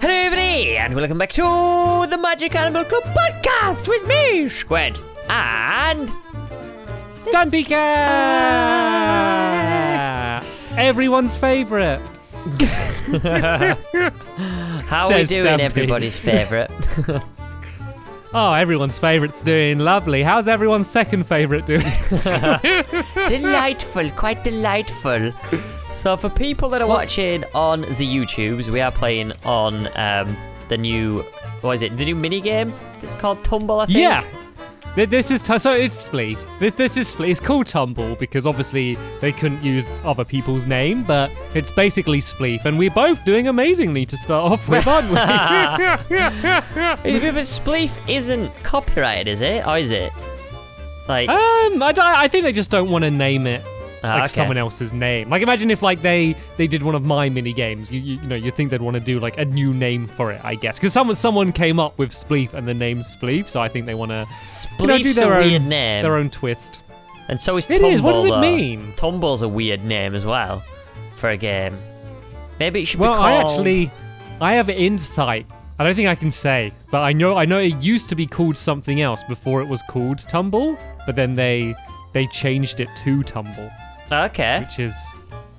Hello everybody, and welcome back to the Magic Animal Club podcast with me, Squid, and... Stampy everyone's favourite. How are we Says doing, Stampy. everybody's favourite? Oh, everyone's favourite's doing lovely. How's everyone's second favourite doing? Delightful, quite delightful. So for people that are watching on the YouTubes, we are playing on the new, what is it, the new mini game? It's called Tumble, I think? Yeah. This is, so it's Spleef. This is Spleef. It's called Tumble because obviously they couldn't use other people's name, but it's basically Spleef. And we're both doing amazingly to start off with, aren't we? But Spleef isn't copyrighted, is it? Or is it? Like, I think they just don't want to name it like okay. someone else's name. Like imagine if like they did one of my mini games. You know you think they'd want to do like a new name for it, I guess, because someone came up with Spleef and the name Spleef, so I think they want to Spleef's do their a own weird name. their own twist. And so is It Tumble. is. What does it though. mean? Tumble's a weird name as well for a game. Maybe it should be Well, called... I have insight. I don't think I can say, but I know it used to be called something else before it was called Tumble, but then they changed it to Tumble. Okay. Which is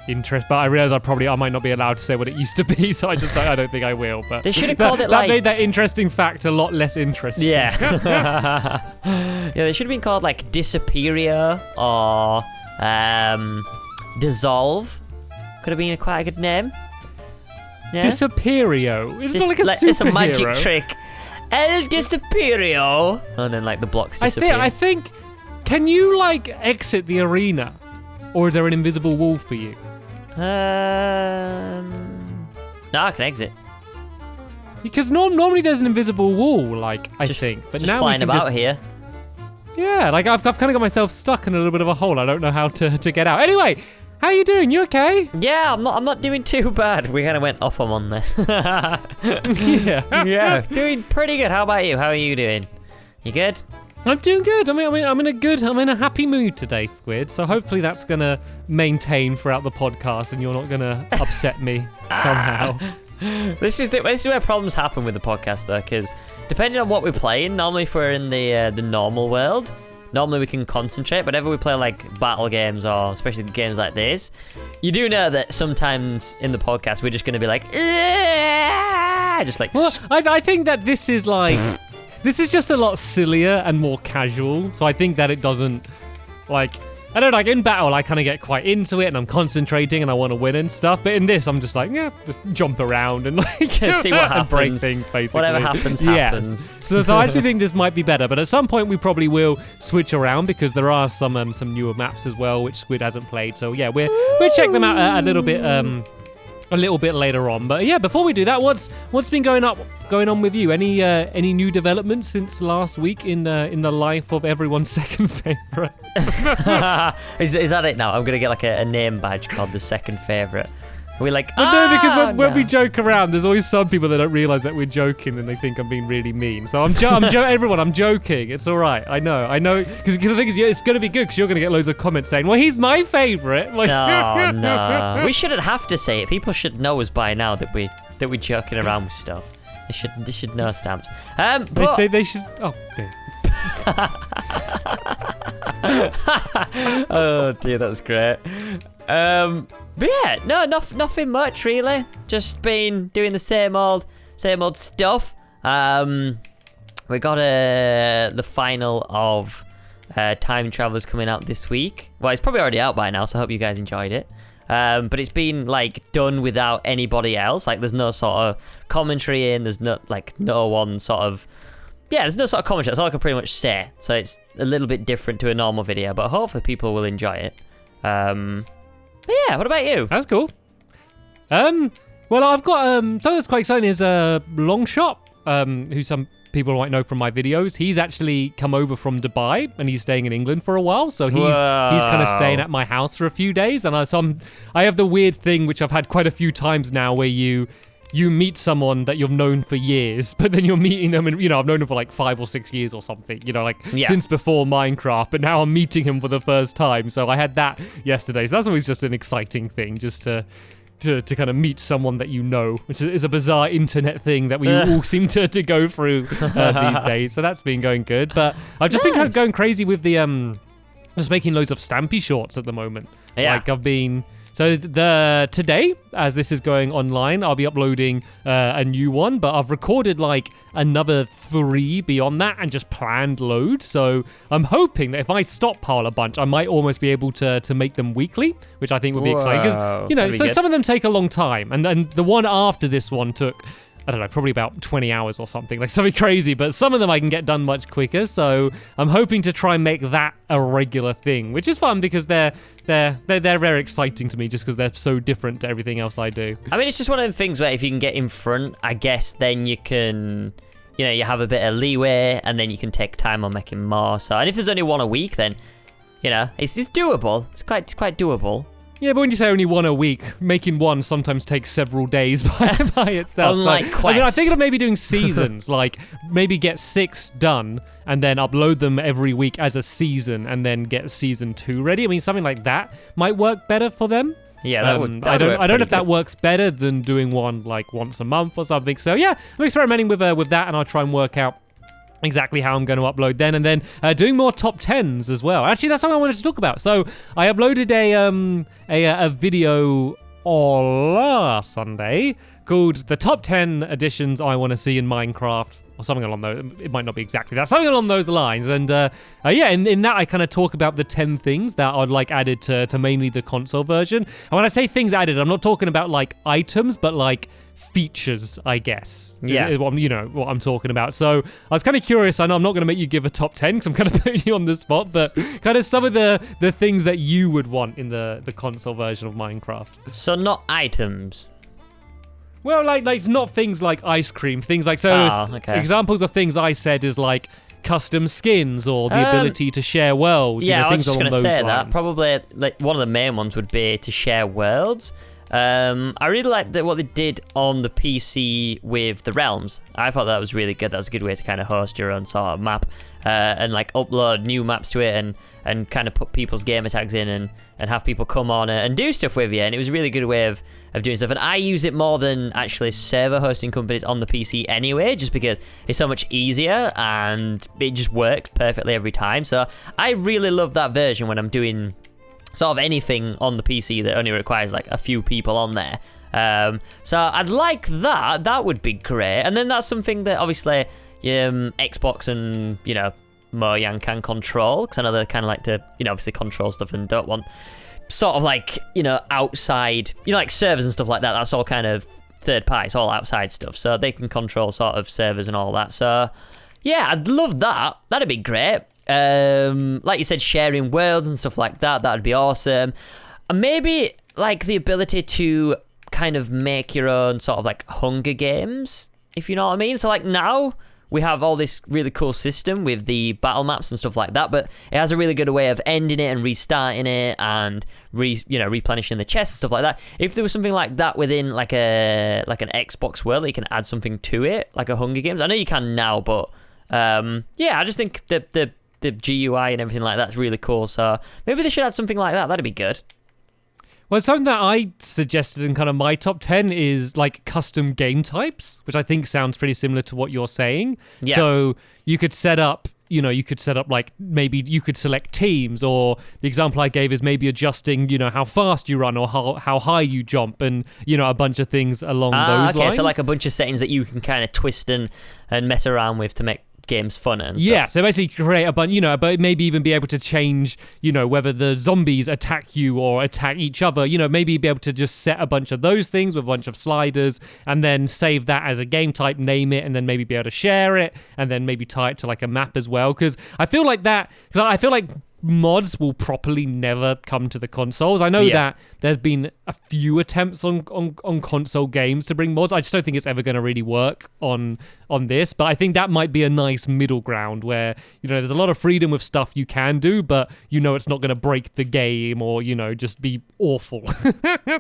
interesting, but I realize I might not be allowed to say what it used to be, so I don't think I will. But They should have called it that like... made that interesting fact a lot less interesting. Yeah. Yeah, they should have been called like Disappearia or Dissolve. Could have been quite a good name. Yeah? Disappeario. It's not like a superhero. It's a magic trick. El Disappeario. And then like the blocks disappear. I think. Can you like exit the arena, or is there an invisible wall for you? No, I can exit. Because normally there's an invisible wall, like I Just- think, but just now flying we can about just, here. Yeah, like I've kind of got myself stuck in a little bit of a hole. I don't know how to get out. Anyway, how you doing? You okay? Yeah, I'm not doing too bad. We kind of went off on this. Yeah. Yeah, doing pretty good. How about you? How are you doing? You good? I'm doing good. I'm in a happy mood today, Squid. So hopefully that's gonna maintain throughout the podcast, and you're not gonna upset me somehow. This is where problems happen with the podcast, though, because depending on what we're playing, normally if we're in the normal world, normally we can concentrate. But whenever we play like battle games or especially games like this, you do know that sometimes in the podcast we're just gonna be like, just like. Well, I think that this is like. This is just a lot sillier and more casual, so I think that it doesn't, like, I don't know, like in battle I kind of get quite into it and I'm concentrating and I want to win and stuff, but in this I'm just like, yeah, just jump around and like see what happens. and break things basically. Whatever happens, happens. So I actually think this might be better, but at some point we probably will switch around because there are some newer maps as well which Squid hasn't played, so yeah, we'll check them out a little bit later on. But yeah, before we do that, what's been going on with you? Any new developments since last week in the life of everyone's second favorite? Is that it now? I'm gonna get like a name badge called the second favorite. We're like, No, because when we joke around, there's always some people that don't realize that we're joking and they think I'm being really mean. So everyone, I'm joking. It's all right. I know. Because the thing is, it's gonna be good because you're gonna get loads of comments saying, "Well, he's my favorite." Like, no. We shouldn't have to say it. People should know us by now that we're joking around with stuff. They should know Stamps. But they should. Oh, dear. Oh dear, that was great. But yeah, no, nothing much really. Just been doing the same old stuff. We got the final of Time Travelers coming out this week. Well, it's probably already out by now, so I hope you guys enjoyed it. But it's been like done without anybody else. Like there's no sort of commentary in. There's no one sort of. Yeah, there's no sort of commentary. That's all I can pretty much say. So it's a little bit different to a normal video, but hopefully people will enjoy it. But yeah, what about you? That's cool. Well, I've got something that's quite exciting is Longshot, who some people might know from my videos. He's actually come over from Dubai and he's staying in England for a while, so he's kind of staying at my house for a few days. And I have the weird thing which I've had quite a few times now, where you meet someone that you've known for years, but then you're meeting them and, I've known them for like 5 or 6 years or something, since before Minecraft, but now I'm meeting him for the first time. So I had that yesterday. So that's always just an exciting thing, just to to kind of meet someone that you know, which is a bizarre internet thing that we all seem to go through these days. So that's been going good. But I've just been kind of going crazy with the just making loads of Stampy shorts at the moment. Yeah. Like I've been. So today, as this is going online, I'll be uploading a new one, but I've recorded like another 3 beyond that and just planned loads. So I'm hoping that if I stockpile a bunch, I might almost be able to make them weekly, which I think would be exciting. Because, so some of them take a long time. And then the one after this one took, I don't know, probably about 20 hours or something, like something crazy. But some of them I can get done much quicker. So I'm hoping to try and make that a regular thing, which is fun because they're very exciting to me just because they're so different to everything else I do. I mean, it's just one of them things where if you can get in front, I guess then you can, you have a bit of leeway and then you can take time on making more. So, and if there's only one a week, then, it's doable. It's quite doable. Yeah, but when you say only one a week, making one sometimes takes several days by itself. Unlike Quest. I mean, I think of maybe doing seasons, like maybe get 6 done and then upload them every week as a season and then get season 2 ready. I mean, something like that might work better for them. Yeah, that would. I don't know if that works better than doing one like once a month or something. So yeah, I'm experimenting with that, and I'll try and work out exactly how I'm going to upload then, and then doing more top 10s as well. Actually, that's something I wanted to talk about. So I uploaded a video last Sunday called the top 10 additions I want to see in Minecraft, or something along those. It might not be exactly that, something along those lines. And in that I kind of talk about the 10 things that I'd like added to mainly the console version. And when I say things added, I'm not talking about like items, but like features, I guess. Is what I'm talking about. So I was kind of curious. I know I'm not going to make you give a top 10 because I'm kind of putting you on the spot, but kind of some of the things that you would want in the console version of Minecraft. So not items. Well, like not things like ice cream, things like examples of things I said is like custom skins or the ability to share worlds. Yeah, things I was just going to say lines. that. Probably like one of the main ones would be to share worlds. I really liked what they did on the PC with the realms. I thought that was really good. That was a good way to kind of host your own sort of map and like upload new maps to it and kind of put people's gamer tags in and have people come on and do stuff with you. And it was a really good way of doing stuff. And I use it more than actually server hosting companies on the PC anyway, just because it's so much easier and it just works perfectly every time. So I really love that version when I'm doing sort of anything on the PC that only requires like a few people on there. So I'd like that. That would be great. And then that's something that obviously Xbox and, Mojang can control, because I know they kind of like to, obviously control stuff and don't want sort of like, outside, like servers and stuff like that. That's all kind of third party. It's all outside stuff. So they can control sort of servers and all that. So yeah, I'd love that. That'd be great. Like you said, sharing worlds and stuff like that, that'd be awesome. And maybe like the ability to kind of make your own sort of like Hunger Games, if you know what I mean. So like now we have all this really cool system with the battle maps and stuff like that, but it has a really good way of ending it and restarting it and replenishing the chests and stuff like that. If there was something like that within like an Xbox world, that you can add something to it, like a Hunger Games. I know you can now, but I just think the GUI and everything like that's really cool. So maybe they should add something like that. That'd be good. Well, something that I suggested in kind of my top 10 is like custom game types, which I think sounds pretty similar to what you're saying. Yeah. So you could set up, like maybe you could select teams, or the example I gave is maybe adjusting, how fast you run or how high you jump, and, a bunch of things along those lines. So like a bunch of settings that you can kind of twist and mess around with to make games fun and stuff. Yeah, so basically create a bunch, but maybe even be able to change, whether the zombies attack you or attack each other, maybe be able to just set a bunch of those things with a bunch of sliders and then save that as a game type, name it, and then maybe be able to share it and then maybe tie it to like a map as well. Because I feel like mods will properly never come to the consoles. I know that there's been a few attempts on console games to bring mods. I just don't think it's ever going to really work on this, but I think that might be a nice middle ground where, there's a lot of freedom with stuff you can do, but it's not going to break the game or, just be awful. I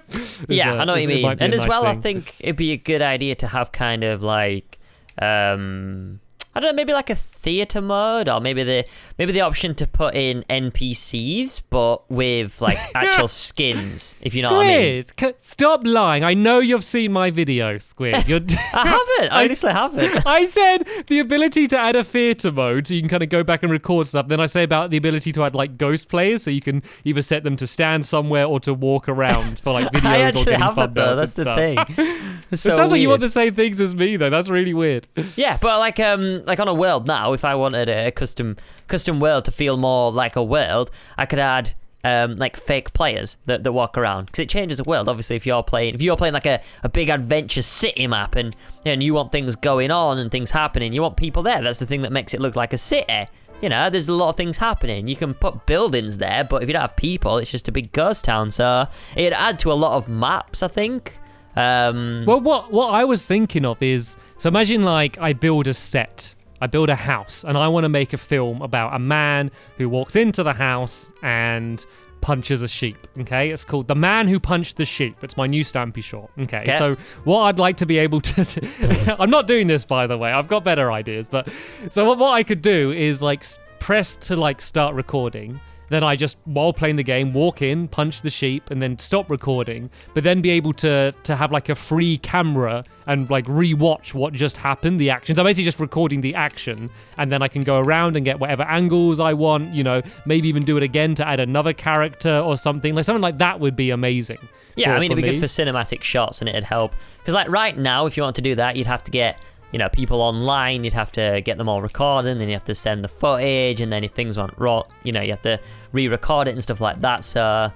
know what you mean. And as well, thing. I think it'd be a good idea to have kind of like, I don't know, maybe like a theater mode, or maybe the option to put in NPCs, but with like actual skins, if you know what I mean. Squid, stop lying. I know you've seen my video, Squid. I haven't. I honestly haven't. I said the ability to add a theater mode, so you can kind of go back and record stuff. Then I say about the ability to add like ghost players, so you can either set them to stand somewhere or to walk around for like videos I or actually getting haven't though. thumbnails That's the and stuff. thing. It sounds like you want the same things as me, though. That's really weird. Yeah, but like on a world now, if I wanted a custom world to feel more like a world, I could add like fake players that walk around, because it changes the world. Obviously, if you're playing like a big adventure city map, and you want things going on and things happening, you want people there. That's the thing that makes it look like a city. You know, there's a lot of things happening. You can put buildings there, but if you don't have people, it's just a big ghost town. So it'd add to a lot of maps, I think. Well, what I was thinking of is, so imagine like I build a set, I build a house, and I want to make a film about a man who walks into the house and punches a sheep. Okay, it's called The Man Who Punched the Sheep. It's my new Stampy short. Okay, so what I'd like to be able to I'm not doing this, by the way. I've got better ideas, but so what I could do is like press to like start recording. Then I just, while playing the game, walk in, punch the sheep, and then stop recording, but then be able to have like a free camera and like re-watch what just happened, the action. So I'm basically just recording the action, and then I can go around and get whatever angles I want, you know, maybe even do it again to add another character or something. Like something like that would be amazing. Yeah, I mean, it'd be good for cinematic shots, and it'd help. Because like right now, if you want to do that, you'd have to get, you know, people online, you'd have to get them all recording, then you have to send the footage, and then if things went wrong, you know, you have to re-record it and stuff like that. So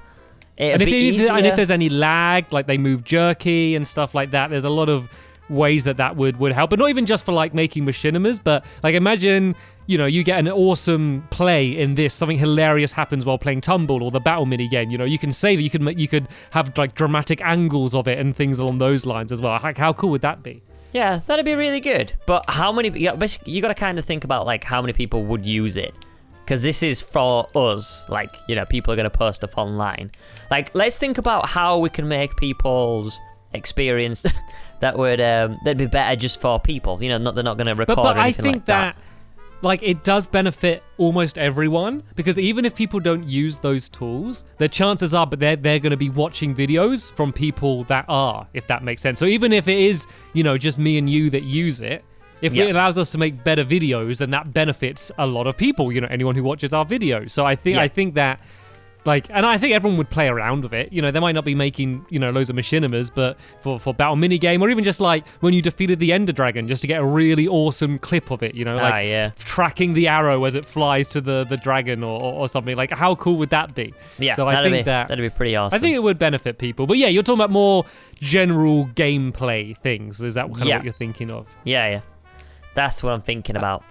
it'd be easier. And if there's any lag, like they move jerky and stuff like that, there's a lot of ways that would help. But not even just for like making machinimas, but like imagine, you know, you get an awesome play in this, something hilarious happens while playing Tumble or the battle mini game. You know, you can save it, you could have like dramatic angles of it and things along those lines as well. How cool would that be? Yeah, that'd be really good. But how many? You got to kind of think about like how many people would use it, because this is for us. Like, you know, people are gonna post stuff online. Like, let's think about how we can make people's experience that'd be better just for people. You know, they're not gonna record but or anything I think like that. Like, it does benefit almost everyone, because even if people don't use those tools, the chances are, but they're going to be watching videos from people that are, if that makes sense. So even if it is, you know, just me and you that use it, if it allows us to make better videos, then that benefits a lot of people, you know, anyone who watches our videos. So I think that, like, and I think everyone would play around with it. You know, they might not be making, you know, loads of machinimas, but for battle minigame, or even just like when you defeated the Ender Dragon, just to get a really awesome clip of it, you know, like tracking the arrow as it flies to the dragon or something. Like, how cool would that be? Yeah, so I think that'd be pretty awesome. I think it would benefit people. But yeah, you're talking about more general gameplay things. Is that kind of what you're thinking of? Yeah. That's what I'm thinking about.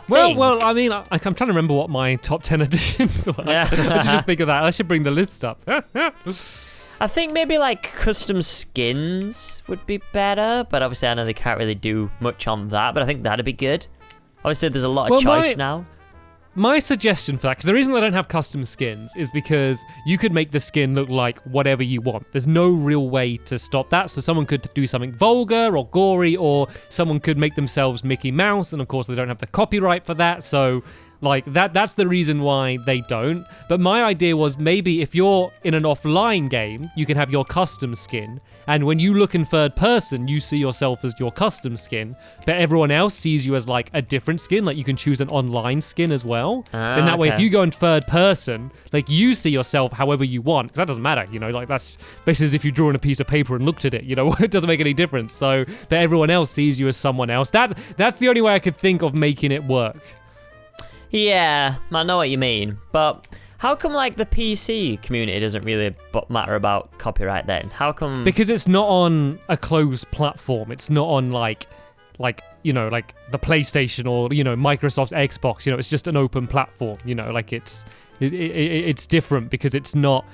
Well, I mean, I'm trying to remember what my top 10 editions were. Yeah. I should just think of that. I should bring the list up. I think maybe like custom skins would be better, but obviously I know they can't really do much on that, but I think that'd be good. Obviously there's a lot of choice now. My suggestion for that, because the reason I don't have custom skins is because you could make the skin look like whatever you want. There's no real way to stop that. So someone could do something vulgar or gory, or someone could make themselves Mickey Mouse, and of course they don't have the copyright for that. So like that's the reason why they don't. But my idea was, maybe if you're in an offline game, you can have your custom skin, and when you look in third person, you see yourself as your custom skin, but everyone else sees you as like a different skin. Like, you can choose an online skin as well. Then that way, if you go in third person, like, you see yourself however you want, because that doesn't matter, you know, like, that's basically as if you drew on a piece of paper and looked at it, you know. It doesn't make any difference. So, but everyone else sees you as someone else. That's the only way I could think of making it work. Yeah, I know what you mean, but how come like the PC community doesn't really matter about copyright then? How come? Because it's not on a closed platform. It's not on like you know, like the PlayStation or, you know, Microsoft's Xbox. You know, it's just an open platform. You know, like it's different because it's not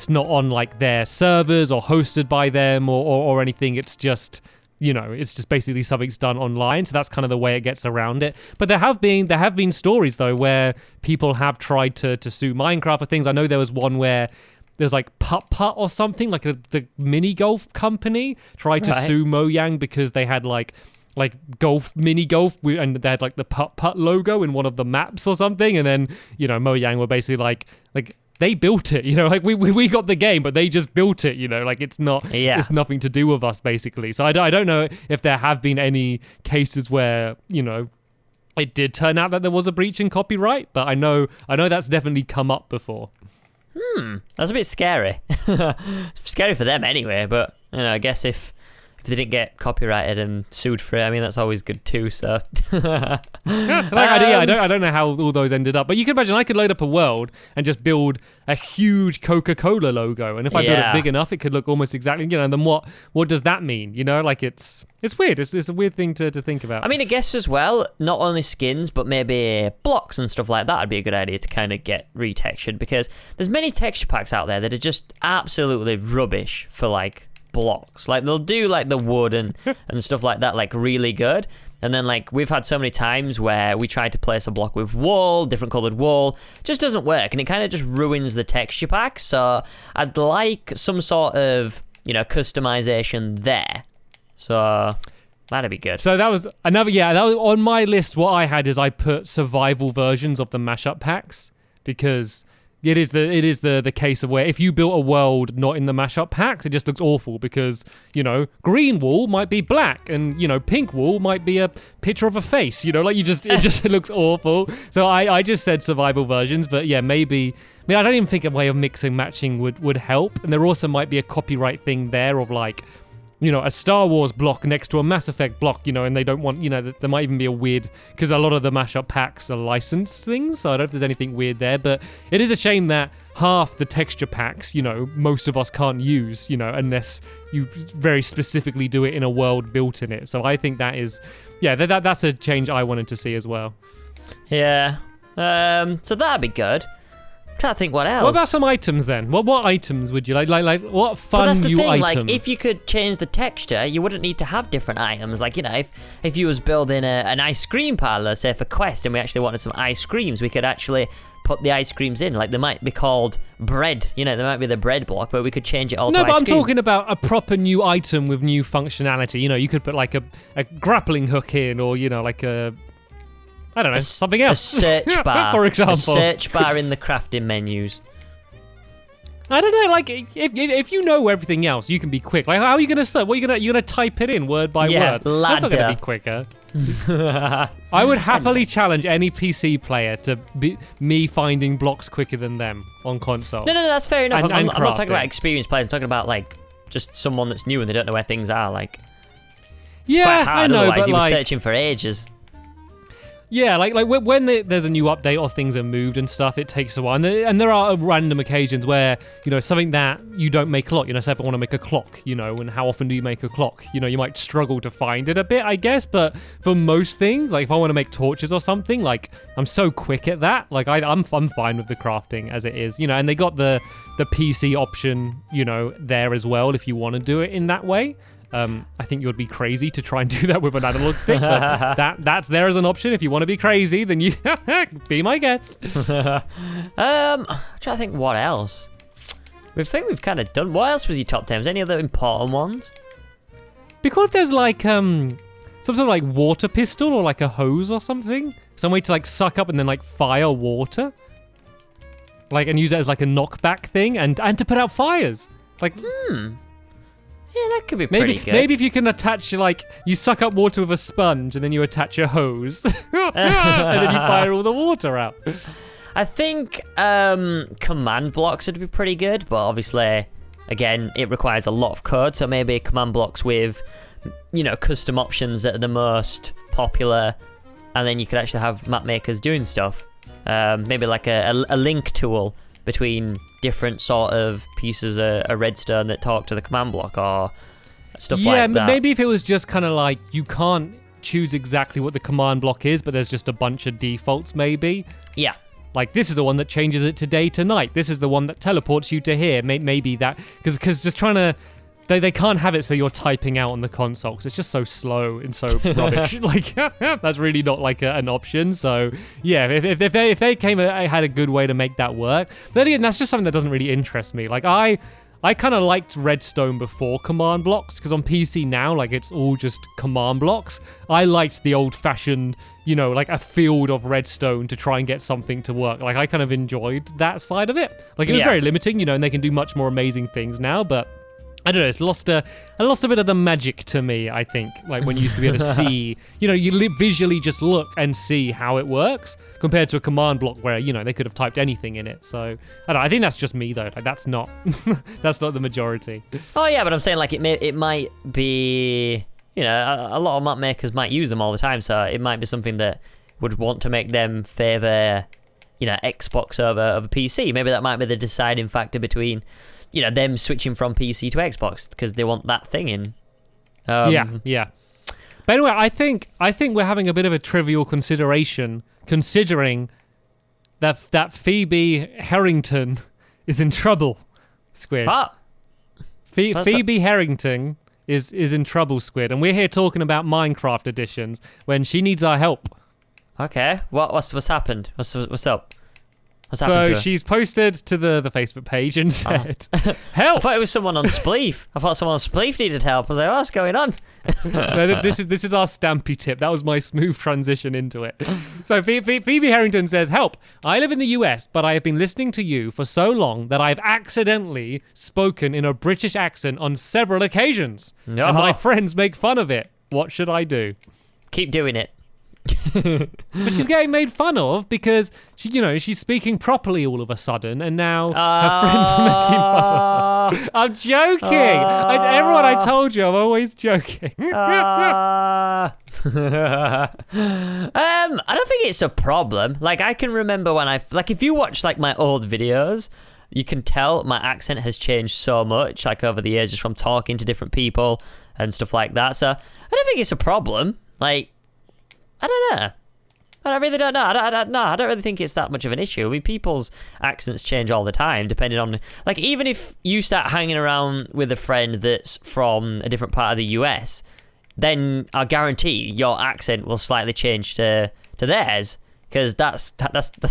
on like their servers or hosted by them or anything. It's just, you know, it's just basically something's done online. So that's kind of the way it gets around it. But there have been stories though where people have tried to sue Minecraft for things. I know there was one where there's like Putt or something, like the mini golf company tried to sue Mojang because they had like like mini golf, and they had like the putt logo in one of the maps or something, and then Mojang were basically like they built it, like we got the game, but they just built it, like it's nothing to do with us basically. So I don't know if there have been any cases where it did turn out that there was a breach in copyright, but I know that's definitely come up before. That's a bit scary. Scary for them anyway, but I guess if they didn't get copyrighted and sued for it, I mean, that's always good too, so. I don't know how all those ended up, but you can imagine I could load up a world and just build a huge Coca-Cola logo, and if I build it big enough, it could look almost exactly, and then what does that mean? Like it's weird. It's a weird thing to think about. I mean, I guess as well, not only skins, but maybe blocks and stuff like that would be a good idea to kind of get retextured, because there's many texture packs out there that are just absolutely rubbish for like blocks. Like they'll do like the wood and stuff like that, like really good, and then like we've had so many times where we tried to place a block with wool, different colored wool, just doesn't work, and it kind of just ruins the texture pack. So I'd like some sort of customization there, so that'd be good. So that was another, that was on my list. What I had is I put survival versions of the mashup packs, because it is the case of where if you built a world not in the mashup packs, it just looks awful, because green wool might be black, and pink wool might be a picture of a face. It looks awful. So I just said survival versions, but maybe. I mean, I don't even think a way of mixing matching would help, and there also might be a copyright thing there of like, a Star Wars block next to a Mass Effect block, and they don't want, there might even be a weird, because a lot of the mashup packs are licensed things, so I don't know if there's anything weird there, but it is a shame that half the texture packs, most of us can't use, unless you very specifically do it in a world built in it. So I think that is, that's a change I wanted to see as well. Yeah. So that'd be good. I'm trying to think what else. What about some items then? What items would you like? Like what fun that's the new thing, item? Like if you could change the texture, you wouldn't need to have different items. Like if you was building an ice cream parlor, say for Quest, and we actually wanted some ice creams, we could actually put the ice creams in. Like they might be called bread. There might be the bread block, but we could change it all to ice cream. No, but I'm talking about a proper new item with new functionality. You could put like a grappling hook in, or like a, I don't know, something else. A search bar. For example. A search bar in the crafting menus. I don't know, like, if you know everything else, you can be quick. Like, how are you going to search? What are you going to type it in word by word? Ladder. That's not going to be quicker. I would happily challenge any PC player to be me finding blocks quicker than them on console. No, that's fair enough. I'm not talking crafting. about experienced players. I'm talking about, like, just someone that's new and they don't know where things are. Like, yeah, it's quite hard, I know, otherwise but you were like, searching for ages. Yeah, like when there's a new update or things are moved and stuff, it takes a while. And there are random occasions where, something that you don't make a lot. Say if I want to make a clock, and how often do you make a clock? You might struggle to find it a bit, I guess. But for most things, like if I want to make torches or something, like I'm so quick at that. Like I'm fine with the crafting as it is, and they got the PC option, there as well if you want to do it in that way. I think you would be crazy to try and do that with an analog stick, but that's there as an option. If you want to be crazy, then you be my guest. I'm trying to think what else. We think we've kind of done. What else was your top 10? Was any other important ones? Because there's like some sort of like water pistol or like a hose or something, some way to like suck up and then like fire water, like and use it as like a knockback thing and to put out fires. Like yeah, that could be pretty good. Maybe if you can attach, like, you suck up water with a sponge and then you attach a hose and then you fire all the water out. I think command blocks would be pretty good, but obviously, again, it requires a lot of code, so maybe command blocks with, custom options that are the most popular, and then you could actually have map makers doing stuff. Maybe like a link tool between different sort of pieces of redstone that talk to the command block or stuff like that. Yeah, maybe if it was just kind of like you can't choose exactly what the command block is, but there's just a bunch of defaults maybe. Yeah. Like this is the one that changes it to day to night. This is the one that teleports you to here. Maybe that, because just trying to, they can't have it so you're typing out on the console because it's just so slow and so rubbish. Like that's really not like an option. So yeah, if they had a good way to make that work. But then again, that's just something that doesn't really interest me. Like I I kind of liked Redstone before command blocks, because on PC now, like, it's all just command blocks. I liked the old-fashioned, like a field of redstone to try and get something to work. Like, I kind of enjoyed that side of it. Like, it was very limiting, and they can do much more amazing things now, but I don't know, it's lost a bit of the magic to me, I think. Like, when you used to be able to see, you visually just look and see how it works, compared to a command block where, they could have typed anything in it. So, I don't know, I think that's just me, though. Like, that's not the majority. Oh, yeah, but I'm saying, like, it might be, a lot of map makers might use them all the time, so it might be something that would want to make them favor, Xbox over PC. Maybe that might be the deciding factor between them switching from PC to Xbox, because they want that thing in. Yeah. But anyway, I think we're having a bit of a trivial consideration, considering that Phoebe Harrington is in trouble, Squid. What? Phoebe Harrington is in trouble, Squid, and we're here talking about Minecraft editions when she needs our help. Okay, what's happened? What's up? What's happened to her? So she's posted to the Facebook page and said, "Help!" I thought it was someone on Spleef. I thought someone on Spleef needed help. I was like, what's going on? No, this is our Stampy tip. That was my smooth transition into it. So Phoebe Harrington says, "Help! I live in the US, but I have been listening to you for so long that I've accidentally spoken in a British accent on several occasions, and my friends make fun of it. What should I do?" Keep doing it. But she's getting made fun of because she's speaking properly all of a sudden, and now her friends are making fun of her. I'm joking. Everyone, I told you, I'm always joking. I don't think it's a problem. Like, I can remember when if you watch like my old videos, you can tell my accent has changed so much, like over the years, just from talking to different people and stuff like that. So I don't think it's a problem. Like, I don't know. I really don't know. I don't really think it's that much of an issue. I mean, people's accents change all the time, depending on... Like, even if you start hanging around with a friend that's from a different part of the US, then I guarantee your accent will slightly change to theirs, because that's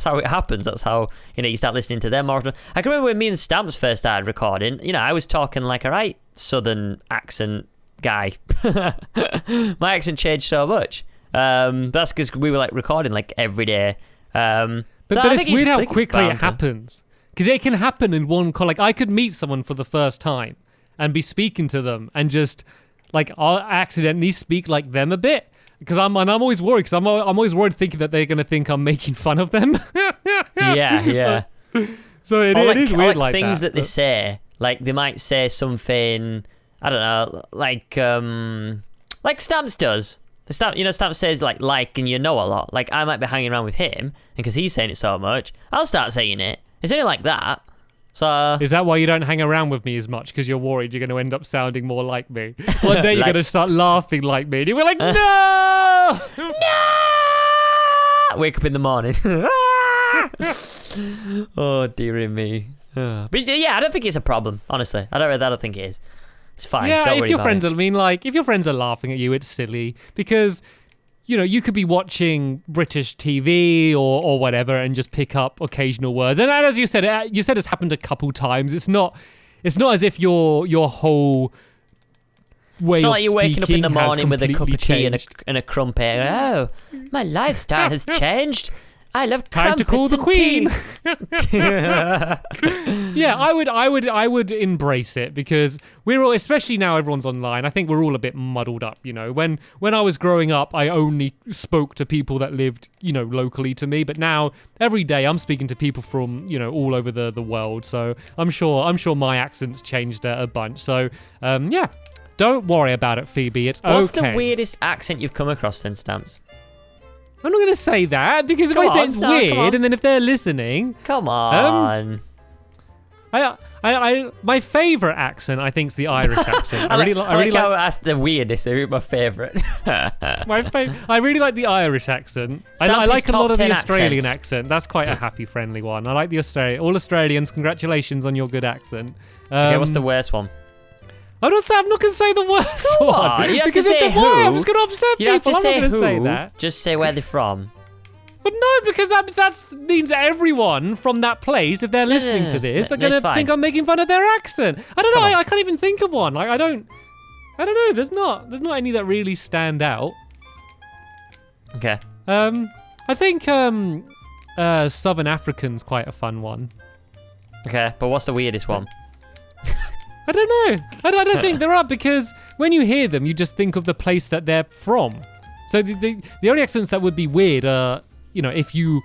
how it happens. That's how, you start listening to them more often. I can remember when me and Stamps first started recording, I was talking like a right southern accent guy. My accent changed so much. That's because we were like recording like every day. But it's weird how quickly it happens, because it can happen in one call. Like, I could meet someone for the first time and be speaking to them and just like I'll accidentally speak like them a bit, because I'm always worried, because I'm always worried thinking that they're gonna think I'm making fun of them. Yeah. So it is weird like things that they but... say. Like, they might say something, I don't know, like Stamps does. Stamps says like and a lot. Like, I might be hanging around with him, and because he's saying it so much, I'll start saying it. It's only like that. So is that why you don't hang around with me as much? Because you're worried you're going to end up sounding more like me. One day you're going to start laughing like me, and you're like, no! No! Wake up in the morning. Oh, dearie me. But yeah, I don't think it's a problem, honestly. I don't think it is. It's fine. Yeah, don't if worry your about friends it. if your friends are laughing at you, it's silly, because you could be watching British TV or whatever and just pick up occasional words. And as you said it's happened a couple times. It's not as if your whole way it's not of like you're waking up in the morning with a cup of tea and a crumpet. Oh, my lifestyle has changed. I love time to call the Queen. Yeah, I would embrace it, because we're all, especially now everyone's online, I think we're all a bit muddled up, When I was growing up, I only spoke to people that lived, locally to me, but now every day I'm speaking to people from, all over the world. So I'm sure my accent's changed a bunch. So yeah, don't worry about it, Phoebe. It's okay. What's the weirdest accent you've come across then, Stamps? I'm not going to say that, because if I say it's weird, and then if they're listening... Come on. My favourite accent, I think, is the Irish accent. I really like how I asked the weirdest. They're my favourite. I really like the Irish accent. I like a lot of the Australian accent. That's quite a happy, friendly one. I like the all Australians. Congratulations on your good accent. Okay, what's the worst one? I'm not going to say the worst one. You have because to say who. I'm just going to upset people. I'm not going to say that. Just say where they're from. But no, because that means everyone from that place, if they're listening to this, are going to think I'm making fun of their accent. I don't know. I can't even think of one. Like, I don't know. There's not any that really stand out. Okay. I think Southern African's quite a fun one. Okay, but what's the weirdest one? I don't know. I don't think there are, because when you hear them, you just think of the place that they're from. So the only accents that would be weird are, if you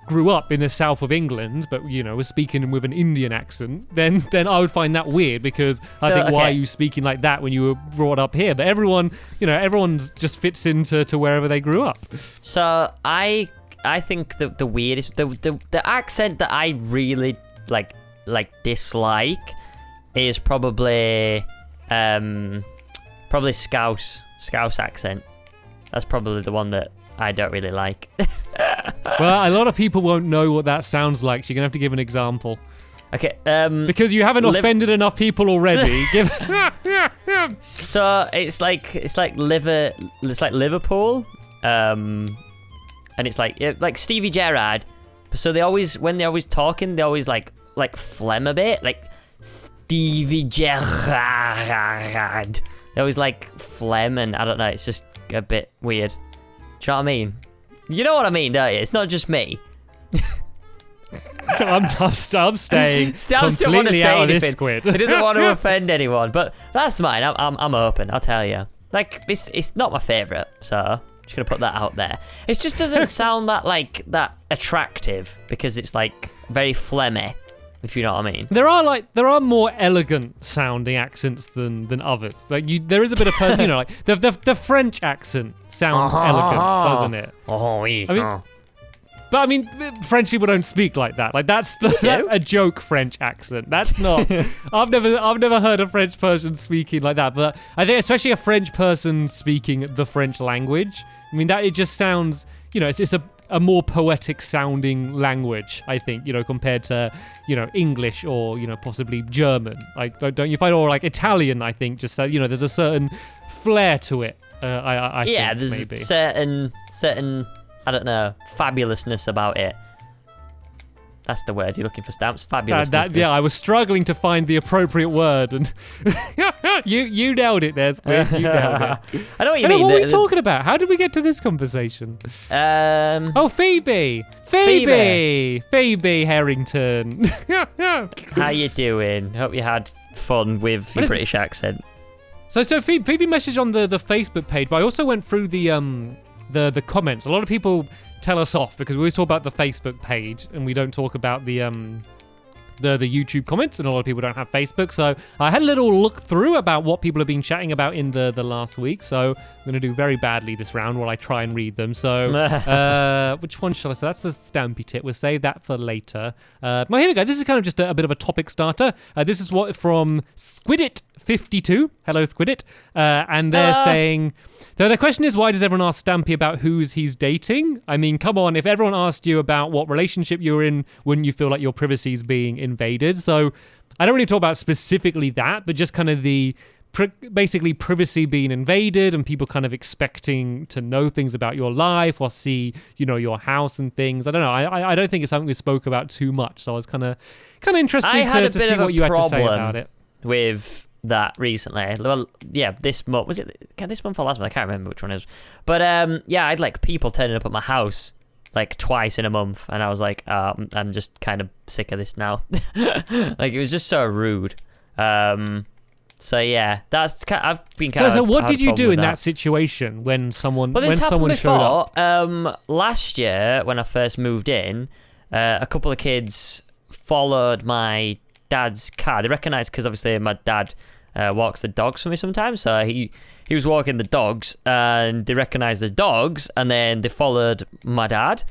grew up in the south of England, but, were speaking with an Indian accent, then I would find that weird, because I think, why are you speaking like that when you were brought up here? But everyone's just fits into wherever they grew up. So I think the weirdest, the accent that I really like dislike is probably Scouse accent. That's probably the one that I don't really like. Well, a lot of people won't know what that sounds like, so you're gonna have to give an example. Okay. Because you haven't offended enough people already. So it's like Liverpool, and it's like Stevie Gerrard. So when they're always talking, they always like phlegm a bit, like Stevie Gerrard. They always like phlegm, and I don't know. It's just a bit weird. Do you know what I mean? You know what I mean, don't you? It's not just me. So I'm staying Stabs don't want to completely say out of anything. this, Squid. He doesn't want to offend anyone, but that's mine. I'm open. I'll tell you. Like, it's not my favorite, so I'm just gonna put that out there. It just doesn't sound that attractive, because it's like very phlegmy, if you know what I mean. There are more elegant sounding accents than others. Like there is a bit of like the French accent sounds elegant, doesn't it? Oh, yeah. I mean, French people don't speak like that. Like that's a joke French accent. That's not. I've never heard a French person speaking like that. But I think especially a French person speaking the French language. I mean, that it just sounds. It's a more poetic sounding language, I think. Compared to English or possibly German. Like don't you find, or like Italian? I think just there's a certain flair to it. I think, there's maybe certain. I don't know, fabulousness about it. That's the word you're looking for, Stamps. Fabulousness. Yeah, I was struggling to find the appropriate word, and you nailed it there, Squid. You nailed it. I know what you mean. What are we talking about? How did we get to this conversation? Oh, Phoebe Harrington. How you doing? Hope you had fun with your British accent. So Phoebe messaged on the Facebook page, but I also went through the comments. A lot of people tell us off because we always talk about the Facebook page and we don't talk about the YouTube comments, and a lot of people don't have Facebook. So I had a little look through about what people have been chatting about in the last week. So I'm going to do very badly this round while I try and read them. So which one shall I say? That's the Stampy tip. We'll save that for later. Well, here we go. This is kind of just a bit of a topic starter. This is what from Squidit52. Hello, Squidit. And they're saying... So the question is, why does everyone ask Stampy about who's he's dating? I mean, come on, if everyone asked you about what relationship you're in, wouldn't you feel like your privacy is being invaded? So I don't really talk about specifically that, but just kind of the basically privacy being invaded and people kind of expecting to know things about your life or see, your house and things. I don't know. I don't think it's something we spoke about too much. So I was kind of interested to see what you had to say about it. With that recently. Well, yeah, this month. Was it this month or last month? I can't remember which one it was. But I had like people turning up at my house like twice in a month, and I was like, I'm just kind of sick of this now. Like, it was just so rude. So yeah, I've been kind of. So what did you do in that situation when someone showed up? Last year when I first moved in, a couple of kids followed my dad's car. They recognised, because obviously my dad walks the dogs for me sometimes, so he was walking the dogs, and they recognised the dogs, and then they followed my dad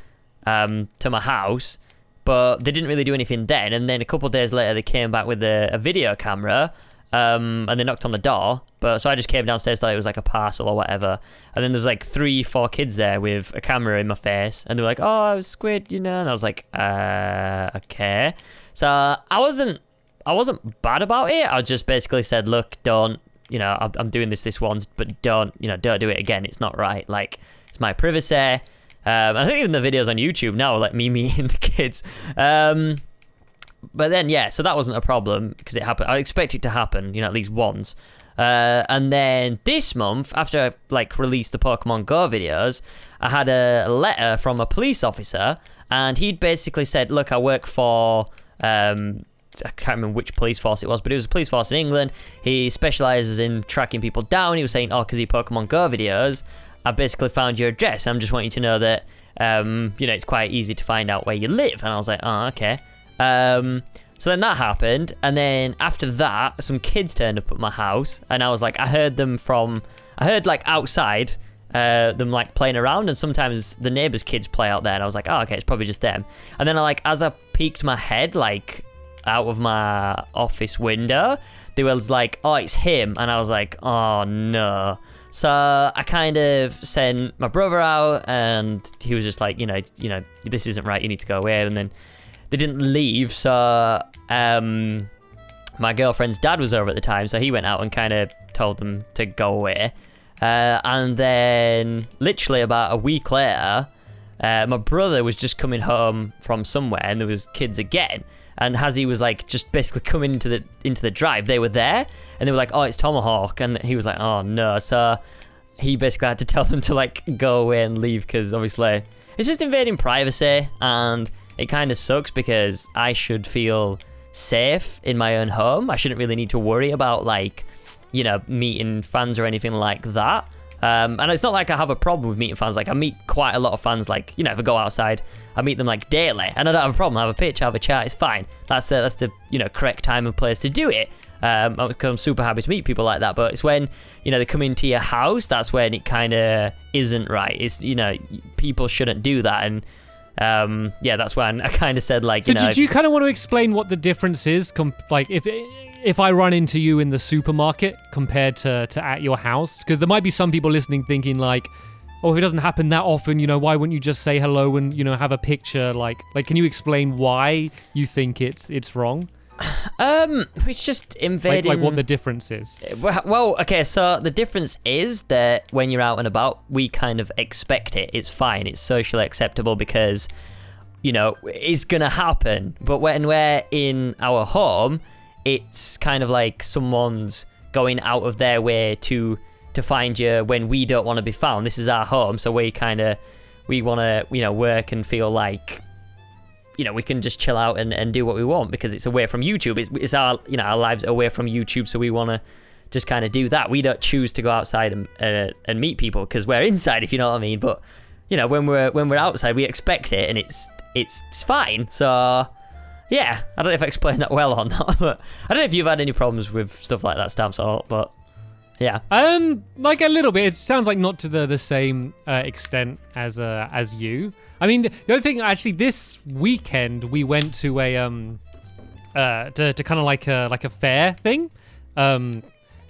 to my house, but they didn't really do anything then. And then a couple of days later they came back with a video camera, and they knocked on the door, so I just came downstairs, thought it was like a parcel or whatever, and then there's like 3-4 kids there with a camera in my face, and they're like, oh, I was Squid, and I was like, okay. So I wasn't bad about it. I just basically said, look, don't, I'm doing this once, but don't do it again. It's not right. Like, it's my privacy. I think even the videos on YouTube now are like me meeting the kids. But then, yeah, so that wasn't a problem because it happened. I expect it to happen, at least once. And then this month, after I like released the Pokemon Go videos, I had a letter from a police officer, and he'd basically said, look, I work for, I can't remember which police force it was, but it was a police force in England. He specializes in tracking people down. He was saying, because he Pokemon Go videos, I've basically found your address. I'm just wanting to know that, it's quite easy to find out where you live. And I was like, oh, okay. So then that happened, and then after that, some kids turned up at my house, and I was like, I heard like outside, them like playing around, and sometimes the neighbors' kids play out there, and I was like, oh, okay, it's probably just them. And then as I peeked my head, like, out of my office window, they was like, oh, it's him, and I was like, oh, no. So I kind of sent my brother out, and he was just like, this isn't right, you need to go away, and then they didn't leave, so my girlfriend's dad was over at the time, so he went out and kind of told them to go away. And then literally about a week later, my brother was just coming home from somewhere, and there was kids again. And as he was like just basically coming into the drive, they were there, and they were like, oh, it's Tomahawk, and he was like, oh no. So he basically had to tell them to like go away and leave, because obviously it's just invading privacy, and it kind of sucks because I should feel safe in my own home. I shouldn't really need to worry about meeting fans or anything like that. And it's not like I have a problem with meeting fans. Like I meet quite a lot of fans. Like if I go outside, I meet them like daily, and I don't have a problem. I have a pitch, I have a chat. It's fine. That's the correct time and place to do it. Because I'm super happy to meet people like that. But it's when they come into your house, that's when it kind of isn't right. It's people shouldn't do that. And that's when I kind of said So did you kind of want to explain what the difference is, like if I run into you in the supermarket compared to at your house? Because there might be some people listening thinking like, oh, if it doesn't happen that often, why wouldn't you just say hello and have a picture? Like can you explain why you think it's wrong? It's just invading. Like what the difference is. Well, okay, so the difference is that when you're out and about, we kind of expect it. It's fine. It's socially acceptable because, it's gonna happen. But when we're in our home, it's kind of like someone's going out of their way to find you when we don't want to be found. This is our home, so we want to, work and feel like, we can just chill out and do what we want because it's away from YouTube. It's our, our lives away from YouTube, so we want to just kind of do that. We don't choose to go outside and meet people because we're inside, if you know what I mean. But, when we're outside, we expect it, and it's fine. So, yeah, I don't know if I explained that well or not, but I don't know if you've had any problems with stuff like that, Stamps, or not, but yeah. Like a little bit. It sounds like not to the same extent as you. I mean, the other thing, actually, this weekend we went to a to kind of like a fair thing, and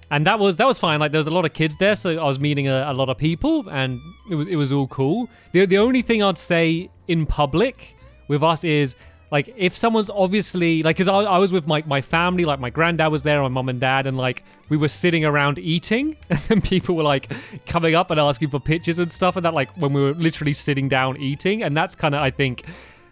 that was fine. Like there was a lot of kids there, so I was meeting a lot of people, and it was all cool. The only thing I'd say in public with us is, like, if someone's obviously, like, because I was with my family, like my granddad was there, my mum and dad, and like we were sitting around eating, and people were like coming up and asking for pictures and stuff, and that, like, when we were literally sitting down eating. And that's kind of, I think,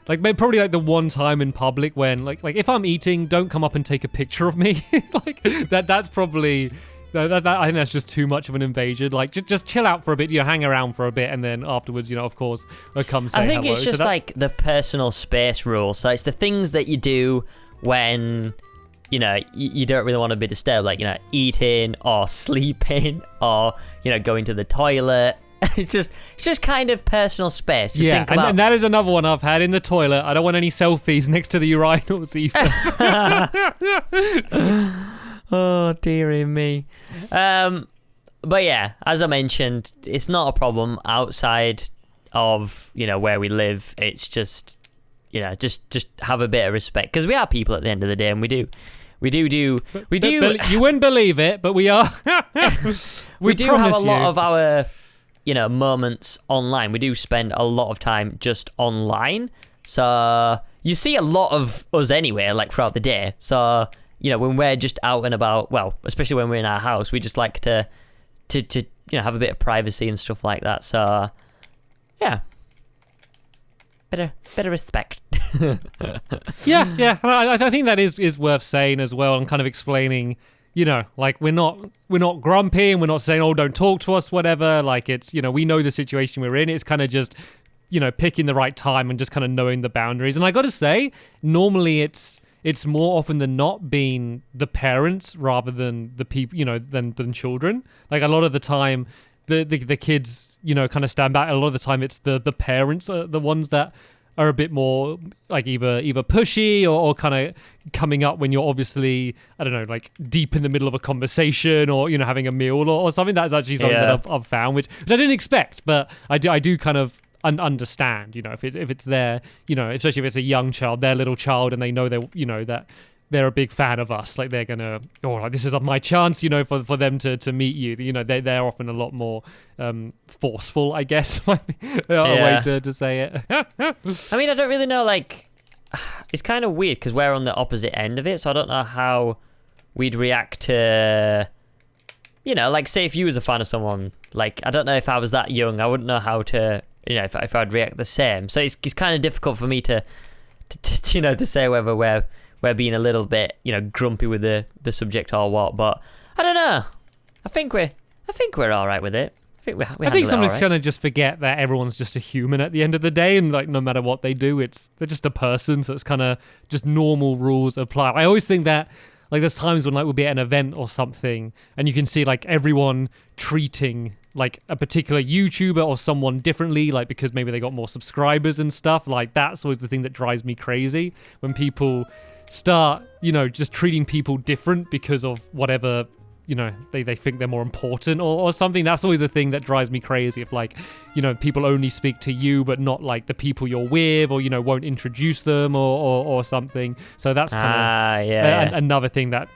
like, maybe probably like the one time in public when like if I'm eating, don't come up and take a picture of me. Like that's probably that I think that's just too much of an invasion. Like just chill out for a bit, hang around for a bit, and then afterwards, of course, come say hello. I think it's just like the personal space rule. So it's the things that you do when you don't really want to be disturbed, like eating or sleeping or going to the toilet. It's just kind of personal space. Just think about... and that is another one I've had in the toilet. I don't want any selfies next to the urinals either. Oh, dearie me. But yeah, as I mentioned, it's not a problem outside of, where we live. It's just, just have a bit of respect. Because we are people at the end of the day, and we do. You wouldn't believe it, but we are. we do have a lot of our, moments online. We do spend a lot of time just online. So you see a lot of us anyway, like throughout the day. So... when we're just out and about, well, especially when we're in our house, we just like to have a bit of privacy and stuff like that. So, yeah. bit of respect. Yeah. I think that is worth saying as well, and kind of explaining. Like we're not grumpy, and we're not saying, oh, don't talk to us, whatever. Like it's, we know the situation we're in. It's kind of just, picking the right time and just kind of knowing the boundaries. And I got to say, normally it's more often than not being the parents rather than the people, than children. Like a lot of the time, the kids, kind of stand back. A lot of the time, it's the parents are the ones that are a bit more like either pushy or kind of coming up when you're obviously, I don't know, like deep in the middle of a conversation or, having a meal or something. That's actually something that I've found, which I didn't expect, but I do kind of understand, if it's their, especially if it's a young child, their little child, and they know that they're a big fan of us. Like they're gonna, this is my chance, for them to meet you. They're often a lot more forceful, I guess, might be a way to say it. I mean, I don't really know. Like, it's kind of weird because we're on the opposite end of it, so I don't know how we'd react to, like say if you was a fan of someone. Like, I don't know if I was that young, I wouldn't know how to, if I'd react the same. So it's kind of difficult for me to say whether we're being a little bit, grumpy with the subject or what. But I don't know. I think we're all right with it. I think sometimes kind of just forget that everyone's just a human at the end of the day, and like no matter what they do, they're just a person. So it's kind of just normal rules apply. I always think that like there's times when like we'll be at an event or something, and you can see like everyone treating like a particular YouTuber or someone differently, like because maybe they got more subscribers and stuff. Like that's always the thing that drives me crazy when people start, just treating people different because of whatever, they think they're more important or something. That's always the thing that drives me crazy. If like, people only speak to you but not like the people you're with, or won't introduce them or something. So that's kind of another thing that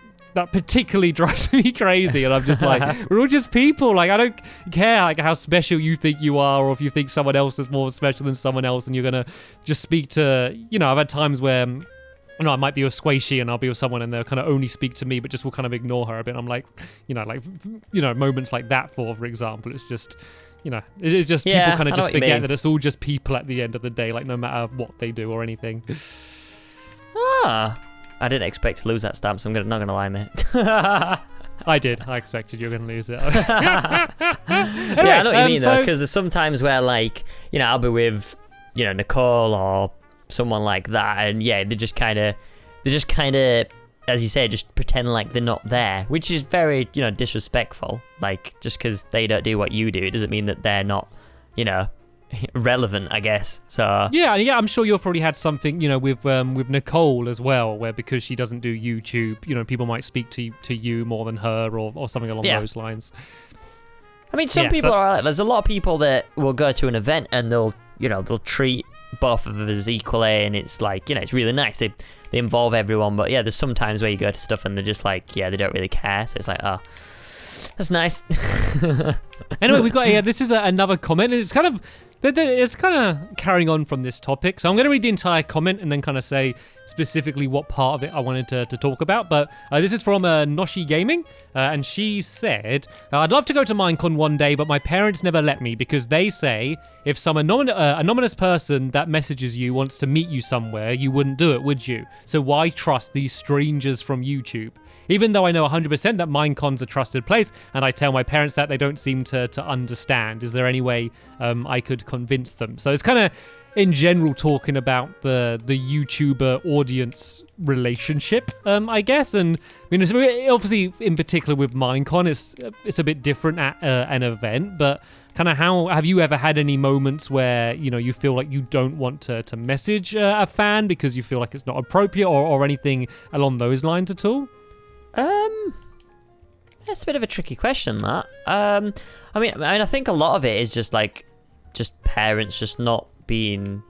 particularly drives me crazy. And I'm just like, we're all just people. Like I don't care like how special you think you are, or if you think someone else is more special than someone else, and you're gonna just speak to, I've had times where I might be with Squishy and I'll be with someone and they'll kind of only speak to me but just will kind of ignore her a bit. I'm like, moments like that for example, it's just, it's just people kind of just forget that it's all just people at the end of the day, like no matter what they do or anything. I didn't expect to lose that stamp, so I'm not going to lie, mate. I did. I expected you were going to lose it. Anyway, I know what you mean, though, because there's some times where, like, I'll be with, Nicole or someone like that, and they just kind of, as you say, just pretend like they're not there, which is very, disrespectful. Like, just because they don't do what you do, it doesn't mean that they're not, relevant, I guess. So yeah, I'm sure you've probably had something, with Nicole as well, where because she doesn't do YouTube, people might speak to you more than her or something along those lines. I mean, some people are like, there's a lot of people that will go to an event and they'll treat both of us equally, and it's like, it's really nice. They involve everyone, but there's some times where you go to stuff and they're just like, they don't really care. So it's like, oh, that's nice. Anyway, we got this is another comment, and it's kind of carrying on from this topic. So I'm going to read the entire comment and then kind of say specifically what part of it I wanted to talk about. But this is from Noshi Gaming, and she said, I'd love to go to Minecon one day, but my parents never let me because they say if some anonymous person that messages you wants to meet you somewhere, you wouldn't do it, would you? So why trust these strangers from YouTube? Even though I know 100% that Minecon's a trusted place, and I tell my parents that, they don't seem to understand. Is there any way I could convince them? So it's kind of, in general, talking about the YouTuber audience relationship, I guess. And I mean, obviously, in particular with Minecon, it's a bit different at an event, but kind of how have you ever had any moments where you feel like you don't want to message a fan because you feel like it's not appropriate or anything along those lines at all? It's a bit of a tricky question, that. I mean, I think a lot of it is just parents just not being,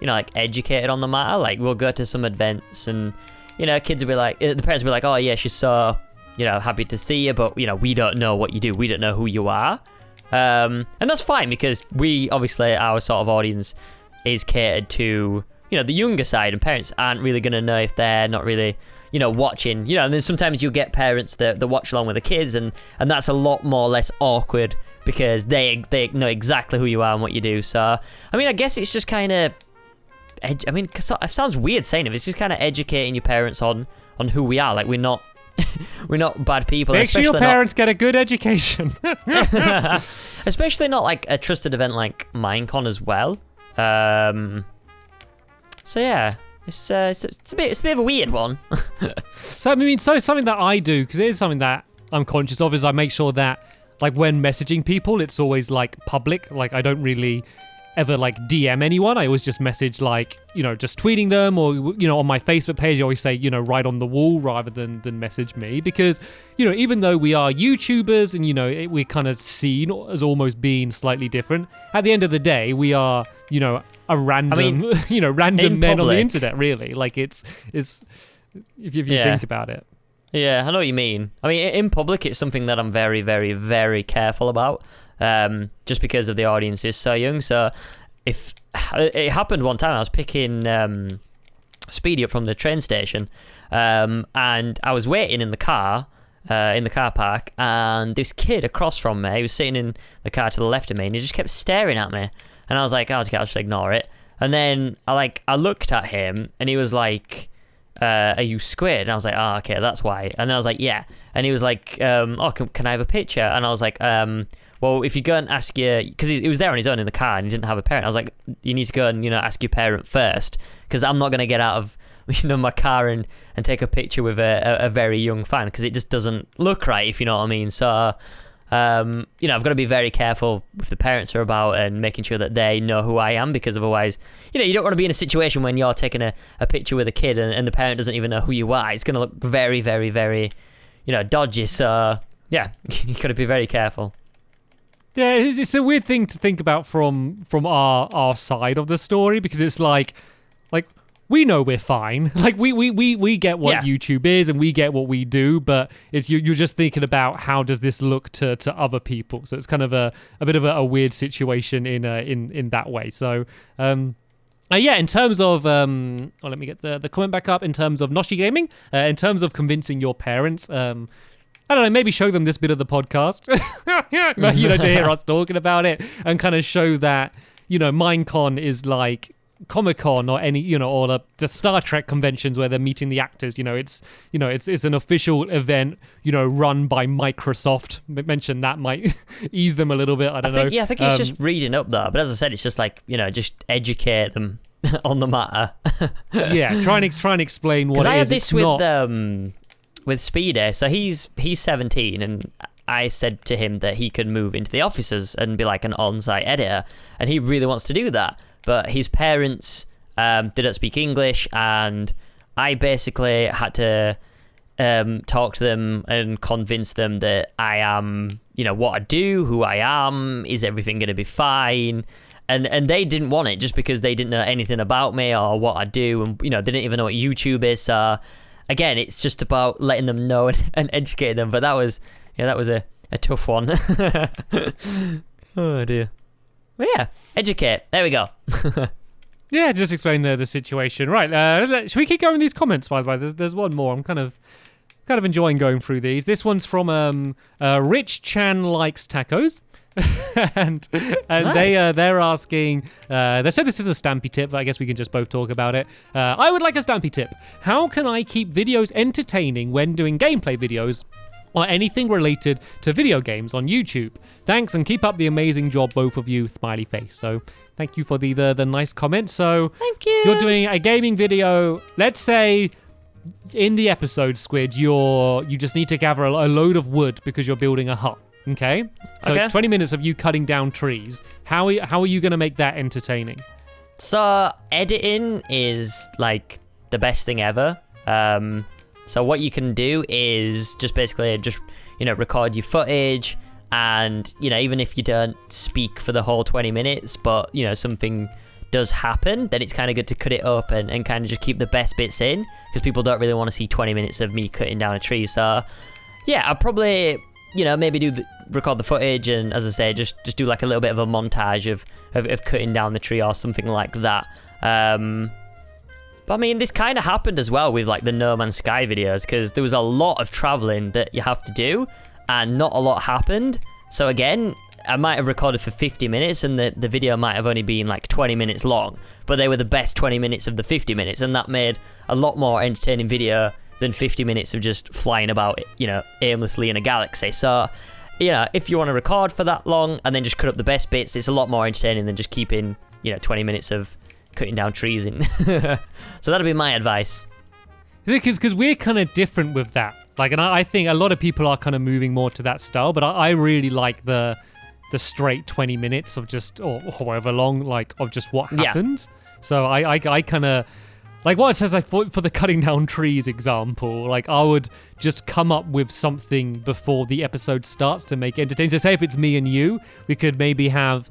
like educated on the matter. Like, we'll go to some events and, kids will be like, the parents will be like, oh yeah, she's so, happy to see you, but, we don't know what you do. We don't know who you are. And that's fine because obviously, our sort of audience is catered to, the younger side, and parents aren't really going to know if they're not really, watching, and then sometimes you get parents that watch along with the kids, and that's a lot more less awkward because they know exactly who you are and what you do. So, I mean, I guess it's just kind of I mean, it sounds weird saying it. It's just kind of educating your parents on who we are. Like, we're not we're not bad people. Make sure your parents get a good education. Especially not like a trusted event like Minecon as well. So yeah, it's a bit of a weird one. So I mean, so something that I do, because it is something that I'm conscious of, is I make sure that like when messaging people, it's always like public. Like I don't really ever like DM anyone. I always just message like, you know, just tweeting them, or, you know, on my Facebook page I always say, you know, write on the wall rather than message me, because, you know, even though we are YouTubers and, you know, we're kind of seen as almost being slightly different, at the end of the day we are, you know, a random you know, random men on the internet, really. Like it's if you think about it. Yeah, I know what you mean. I mean, in public it's something that I'm very, very, very careful about. Just because of the audience is so young. So if it happened one time, I was picking Speedy up from the train station, and I was waiting in the car park, and this kid across from me, he was sitting in the car to the left of me, and he just kept staring at me, and I was like, I'll just ignore it. And then I looked at him, and he was like, are you Squid? And I was like, oh, okay, that's why. And then I was like, yeah. And he was like, oh, can I have a picture? And I was like, well, if you go and ask because he was there on his own in the car and he didn't have a parent. I was like, you need to go and, you know, ask your parent first, because I'm not going to get out of, you know, my car and take a picture with a very young fan, because it just doesn't look right, if you know what I mean. So, you know, I've got to be very careful with the parents are about and making sure that they know who I am, because otherwise, you know, you don't want to be in a situation when you're taking a picture with a kid and the parent doesn't even know who you are. It's going to look very, very, very, you know, dodgy. So, yeah, you got to be very careful. Yeah, it's a weird thing to think about from our side of the story, because it's like we know we're fine. Like we get what YouTube is and we get what we do, but it's you're just thinking about how does this look to other people. So it's kind of a bit of a weird situation in that way. So yeah, in terms of let me get the comment back up. In terms of Noshi Gaming, in terms of convincing your parents, I don't know, maybe show them this bit of the podcast, you know, to hear us talking about it and kind of show that, you know, Minecon is like Comic-Con or any, you know, or the Star Trek conventions where they're meeting the actors. You know, it's an official event, you know, run by Microsoft. Mention that might ease them a little bit. I don't know. Yeah, I think it's just reading up though. But as I said, it's just like, you know, just educate them on the matter. Yeah, try and explain what it is. I had this with Speedy. So he's 17, and I said to him that he could move into the offices and be like an on-site editor, and he really wants to do that. But his parents didn't speak English, and I basically had to talk to them and convince them that I am, you know, what I do, who I am, is everything going to be fine. And they didn't want it just because they didn't know anything about me or what I do, and, you know, they didn't even know what YouTube is. So again, it's just about letting them know and educating them. But that was a tough one. Oh dear. But yeah, educate. There we go. Yeah, just explain the situation. Right. Should we keep going with these comments? By the way, there's one more. I'm kind of enjoying going through these. This one's from Rich Chan Likes Tacos. and nice. They're asking, they said this is a Stampy tip, but I guess we can just both talk about it. I would like a Stampy tip. How can I keep videos entertaining when doing gameplay videos or anything related to video games on YouTube? Thanks, and keep up the amazing job, both of you, smiley face. So thank you for the nice comment. So thank you. You're doing a gaming video. Let's say in the episode, Squid, you just need to gather a load of wood because you're building a hut. Okay? So It's 20 minutes of you cutting down trees. How are you going to make that entertaining? So editing is like the best thing ever. So what you can do is just basically you know, record your footage, and, you know, even if you don't speak for the whole 20 minutes, but, you know, something does happen, then it's kind of good to cut it up and kind of just keep the best bits in, because people don't really want to see 20 minutes of me cutting down a tree. So yeah, I'll probably, you know, maybe record the footage, and, as I say, just do like a little bit of a montage of cutting down the tree or something like that. But I mean, this kind of happened as well with like the No Man's Sky videos, because there was a lot of traveling that you have to do and not a lot happened. So again, I might have recorded for 50 minutes and the video might have only been like 20 minutes long, but they were the best 20 minutes of the 50 minutes, and that made a lot more entertaining video than 50 minutes of just flying about, aimlessly in a galaxy. So, if you want to record for that long and then just cut up the best bits, it's a lot more entertaining than just keeping, 20 minutes of cutting down trees in. So that'd be my advice. Because we're kind of different with that. Like, and I think a lot of people are kind of moving more to that style, but I really like the straight 20 minutes of just, or however long, like, of just what happened. Yeah. So I kind of, like what it says, like for the cutting down trees example, like I would just come up with something before the episode starts to make it entertaining. So say if it's me and you, we could maybe have,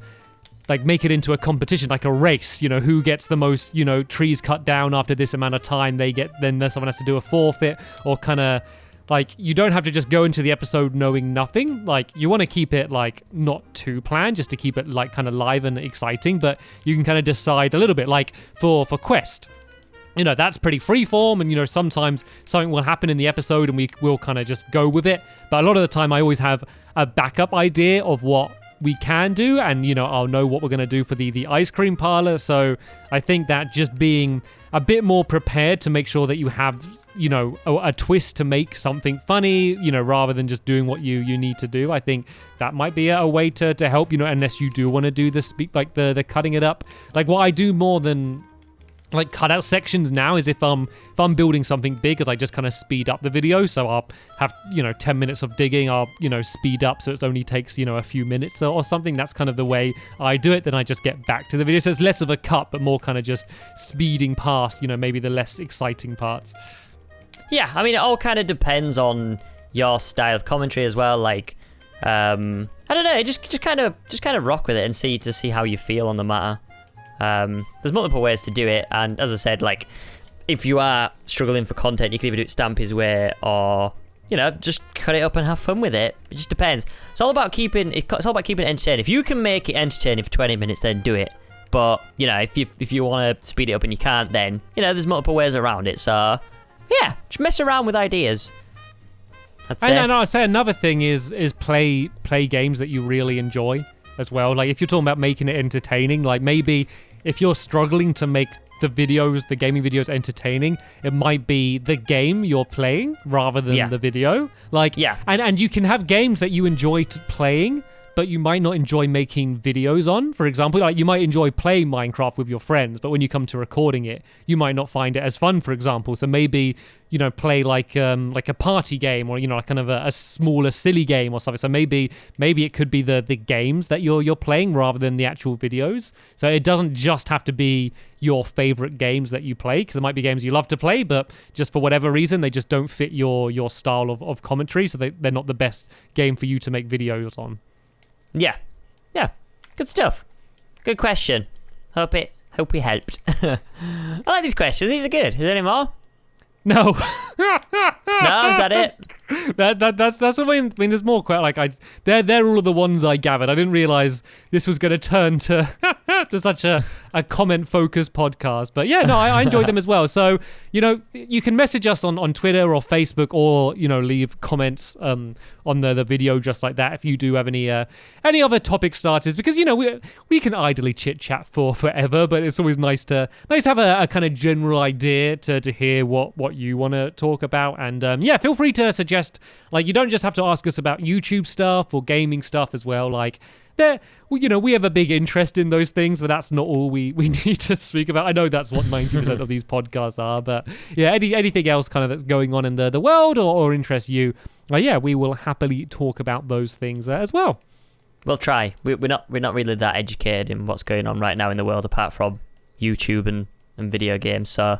like, make it into a competition, like a race, who gets the most, trees cut down after this amount of time, then someone has to do a forfeit, or kind of, like, you don't have to just go into the episode knowing nothing. Like, you want to keep it, like, not too planned, just to keep it, like, kind of live and exciting, but you can kind of decide a little bit, like, for Quest. That's pretty freeform, and, sometimes something will happen in the episode and we will kind of just go with it. But a lot of the time I always have a backup idea of what we can do, and I'll know what we're going to do for the ice cream parlor. So I think that just being a bit more prepared to make sure that you have a twist to make something funny, rather than just doing what you need to do. I think that might be a way to help, unless you do want to do the cutting it up. Like, what I do more than like cutout sections now is if I'm building something big, as I just kind of speed up the video. So I'll have 10 minutes of digging, I'll speed up so it only takes a few minutes or something. That's kind of the way I do it. Then I just get back to the video, so it's less of a cut but more kind of just speeding past maybe the less exciting parts. Yeah, I mean, it all kind of depends on your style of commentary as well. Like, I don't know, just kind of rock with it and see how you feel on the matter. There's multiple ways to do it, and as I said, like, if you are struggling for content, you can either do it Stampy's way or just cut it up and have fun with it. It just depends. It's all about keeping it entertaining. If you can make it entertaining for 20 minutes, then do it. But if you want to speed it up and you can't, then there's multiple ways around it. So yeah, just mess around with ideas. And I'd say another thing is play games that you really enjoy as well. Like, if you're talking about making it entertaining, like, maybe if you're struggling to make the gaming videos entertaining, it might be the game you're playing rather than the video. Like, and you can have games that you enjoy playing, but you might not enjoy making videos on. For example, like, you might enjoy playing Minecraft with your friends, but when you come to recording it, you might not find it as fun, for example. So maybe, play like a party game, or, like kind of a smaller, silly game or something. So maybe it could be the games that you're playing rather than the actual videos. So it doesn't just have to be your favorite games that you play, because there might be games you love to play, but just for whatever reason, they just don't fit your style of commentary. So they're not the best game for you to make videos on. Yeah. Good stuff. Good question. Hope we helped. I like these questions. These are good. Is there any more? No. No, is that it? That's what I mean. There's more. They're all of the ones I gathered. I didn't realize this was going to turn to such a comment-focused podcast. But yeah, no, I enjoyed them as well. So, you can message us on Twitter or Facebook, or, leave comments on the video just like that if you do have any other topic starters, because, we can idly chit-chat for forever, but it's always nice to have a kind of general idea to hear what you want to talk about. And feel free to suggest, like, you don't just have to ask us about YouTube stuff or gaming stuff as well. Like, we have a big interest in those things, but that's not all we need to speak about. I know that's what 90% of these podcasts are, but yeah, anything else kind of that's going on in the world or interests you, we will happily talk about those things as well. We'll try. We're not really that educated in what's going on right now in the world, apart from YouTube and video games. So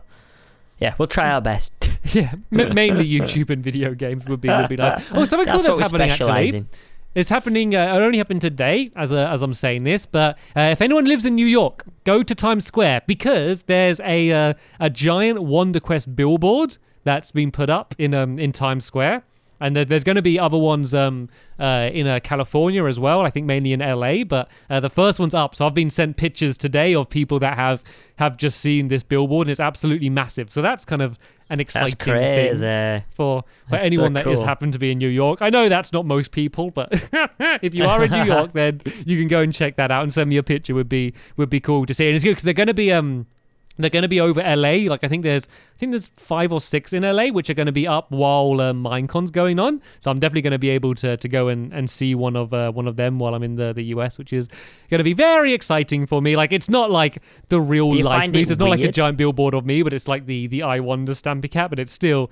yeah, we'll try our best. Yeah, mainly YouTube and video games would be nice. Oh, something cool that's happening actually. It's happening, it only happened today as I'm saying this, but if anyone lives in New York, go to Times Square, because there's a giant Wonder Quest billboard that's been put up in Times Square. And there's going to be other ones in California as well. I think mainly in LA. But the first one's up. So I've been sent pictures today of people that have just seen this billboard, and it's absolutely massive. So that's kind of an exciting thing for anyone that just happened to be in New York. I know that's not most people, but if you are in New York, then you can go and check that out and send me a picture. Would be cool to see. And it's good because they're going to be over LA. Like I think there's 5 or 6 in LA, which are going to be up while Minecon's going on. So I'm definitely going to be able to go and see one of them while I'm in the US, which is going to be very exciting for me. Like it's not like the real life piece. It's not like a giant billboard of me, but it's like the I Wonder Stampy Cat. But it's still